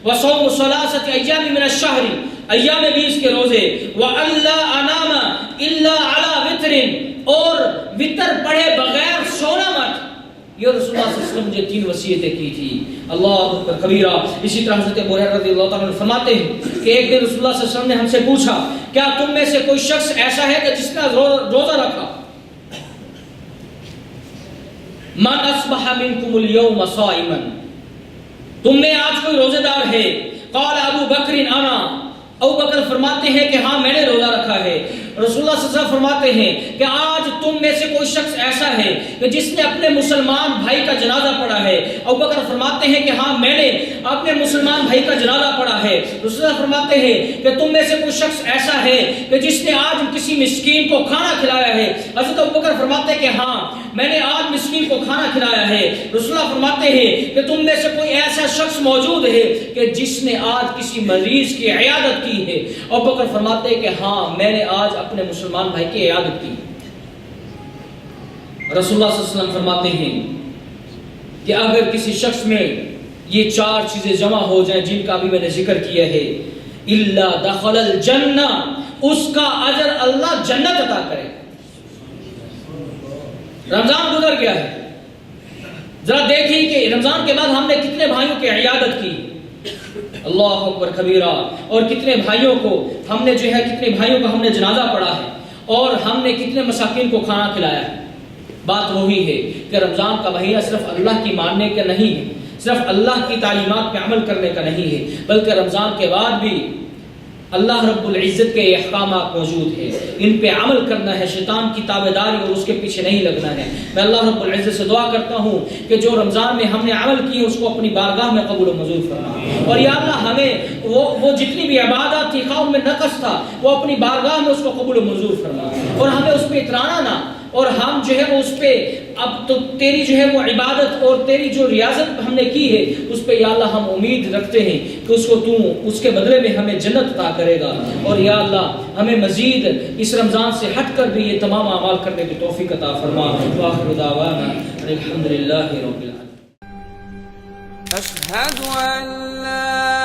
B: وصوم ثلاثۃ ایام من الشہر، ایام 20 کے روزے، وَأَلَّا أَنَامَ إِلَّا عَلَى وِتْرٍ، اور وطر پڑھے بغیر سونا مت۔ یہ رسول اللہ صلی اللہ علیہ وسلم مجھے 3 وصیتیں کی تھی۔ اللہ اکبر کبیرہ۔ اسی طرح حضرت ابو ہریرہ رضی اللہ تعالیٰ عنہ فرماتے ہیں کہ ایک دن رسول اللہ صلی اللہ علیہ وسلم نے ہم سے پوچھا کیا تم میں سے کوئی شخص ایسا ہے کہ جس نے روزہ رکھا؟ من اصبح منکم اليوم صائما، تم میں آج کوئی روزے دار ہے؟ قال ابو بکر انا، ابو بکر فرماتے ہیں کہ ہاں میں نے روزہ رکھا ہے۔ رسول اللہ صلی اللہ علیہ وسلم فرماتے ہیں کہ آج تم میں سے کوئی شخص ایسا ہے کہ جس نے اپنے مسلمان بھائی کا جنازہ پڑھا ہے؟ ابو بکر فرماتے ہیں کہ ہاں میں نے اپنے مسلمان بھائی کا جنازہ پڑھا ہے۔ رسول اللہ فرماتے ہیں کہ تم میں سے کوئی شخص ایسا ہے کہ جس نے آج کسی مسکین کو کھانا کھلایا ہے؟ حضرت ابو بکر فرماتے ہیں کہ ہاں میں نے آج مسکین کو کھانا کھلایا ہے۔ رسول اللہ فرماتے ہیں کہ تم میں سے کوئی ایسا شخص موجود ہے کہ جس نے آج کسی مریض کی عیادت کی ہے؟ ابو بکر فرماتے ہیں کہ ہاں میں نے آج اپنے مسلمان بھائی کی عیادت کی۔ رسول اللہ صلی اللہ علیہ وسلم فرماتے ہیں کہ اگر کسی شخص میں یہ 4 چیزیں جمع ہو جائیں جن کا بھی میں نے ذکر کیا ہے، الا دخل الجنہ، اس کا اجر اللہ جنت عطا کرے۔ رمضان گزر گیا ہے، ذرا دیکھیں کہ رمضان کے بعد ہم نے کتنے بھائیوں کی عیادت کی، اللہ اکبر کبیرہ، اور کتنے بھائیوں کو ہم نے کتنے بھائیوں کا ہم نے جنازہ پڑھا ہے، اور ہم نے کتنے مساکین کو کھانا کھلایا ہے۔ بات وہی ہے کہ رمضان کا مہینہ صرف اللہ کی ماننے کا نہیں ہے، صرف اللہ کی تعلیمات پہ عمل کرنے کا نہیں ہے، بلکہ رمضان کے بعد بھی اللہ رب العزت کے احکامات موجود ہیں، ان پہ عمل کرنا ہے، شیطان کی تابعداری اور اس کے پیچھے نہیں لگنا ہے۔ میں اللہ رب العزت سے دعا کرتا ہوں کہ جو رمضان میں ہم نے عمل کی اس کو اپنی بارگاہ میں قبول و منظور فرما، اور یا اللہ ہمیں وہ جتنی بھی عبادات تھی خواہ ان میں نقص تھا وہ اپنی بارگاہ میں اس کو قبول و منظور فرما، اور ہمیں اس پہ اترانا نہ، اور ہم وہ اس پہ اب تو تیری وہ عبادت اور تیری جو ریاضت ہم نے کی ہے اس پہ یا اللہ ہم امید رکھتے ہیں کہ اس کو تو اس کے بدلے میں ہمیں جنت عطا کرے گا، اور یا اللہ ہمیں مزید اس رمضان سے ہٹ کر بھی یہ تمام اعمال کرنے کی توفیق عطا فرما۔ وآخر دعوانا الحمدللہ رب العالمین۔
A: أشهد أن لا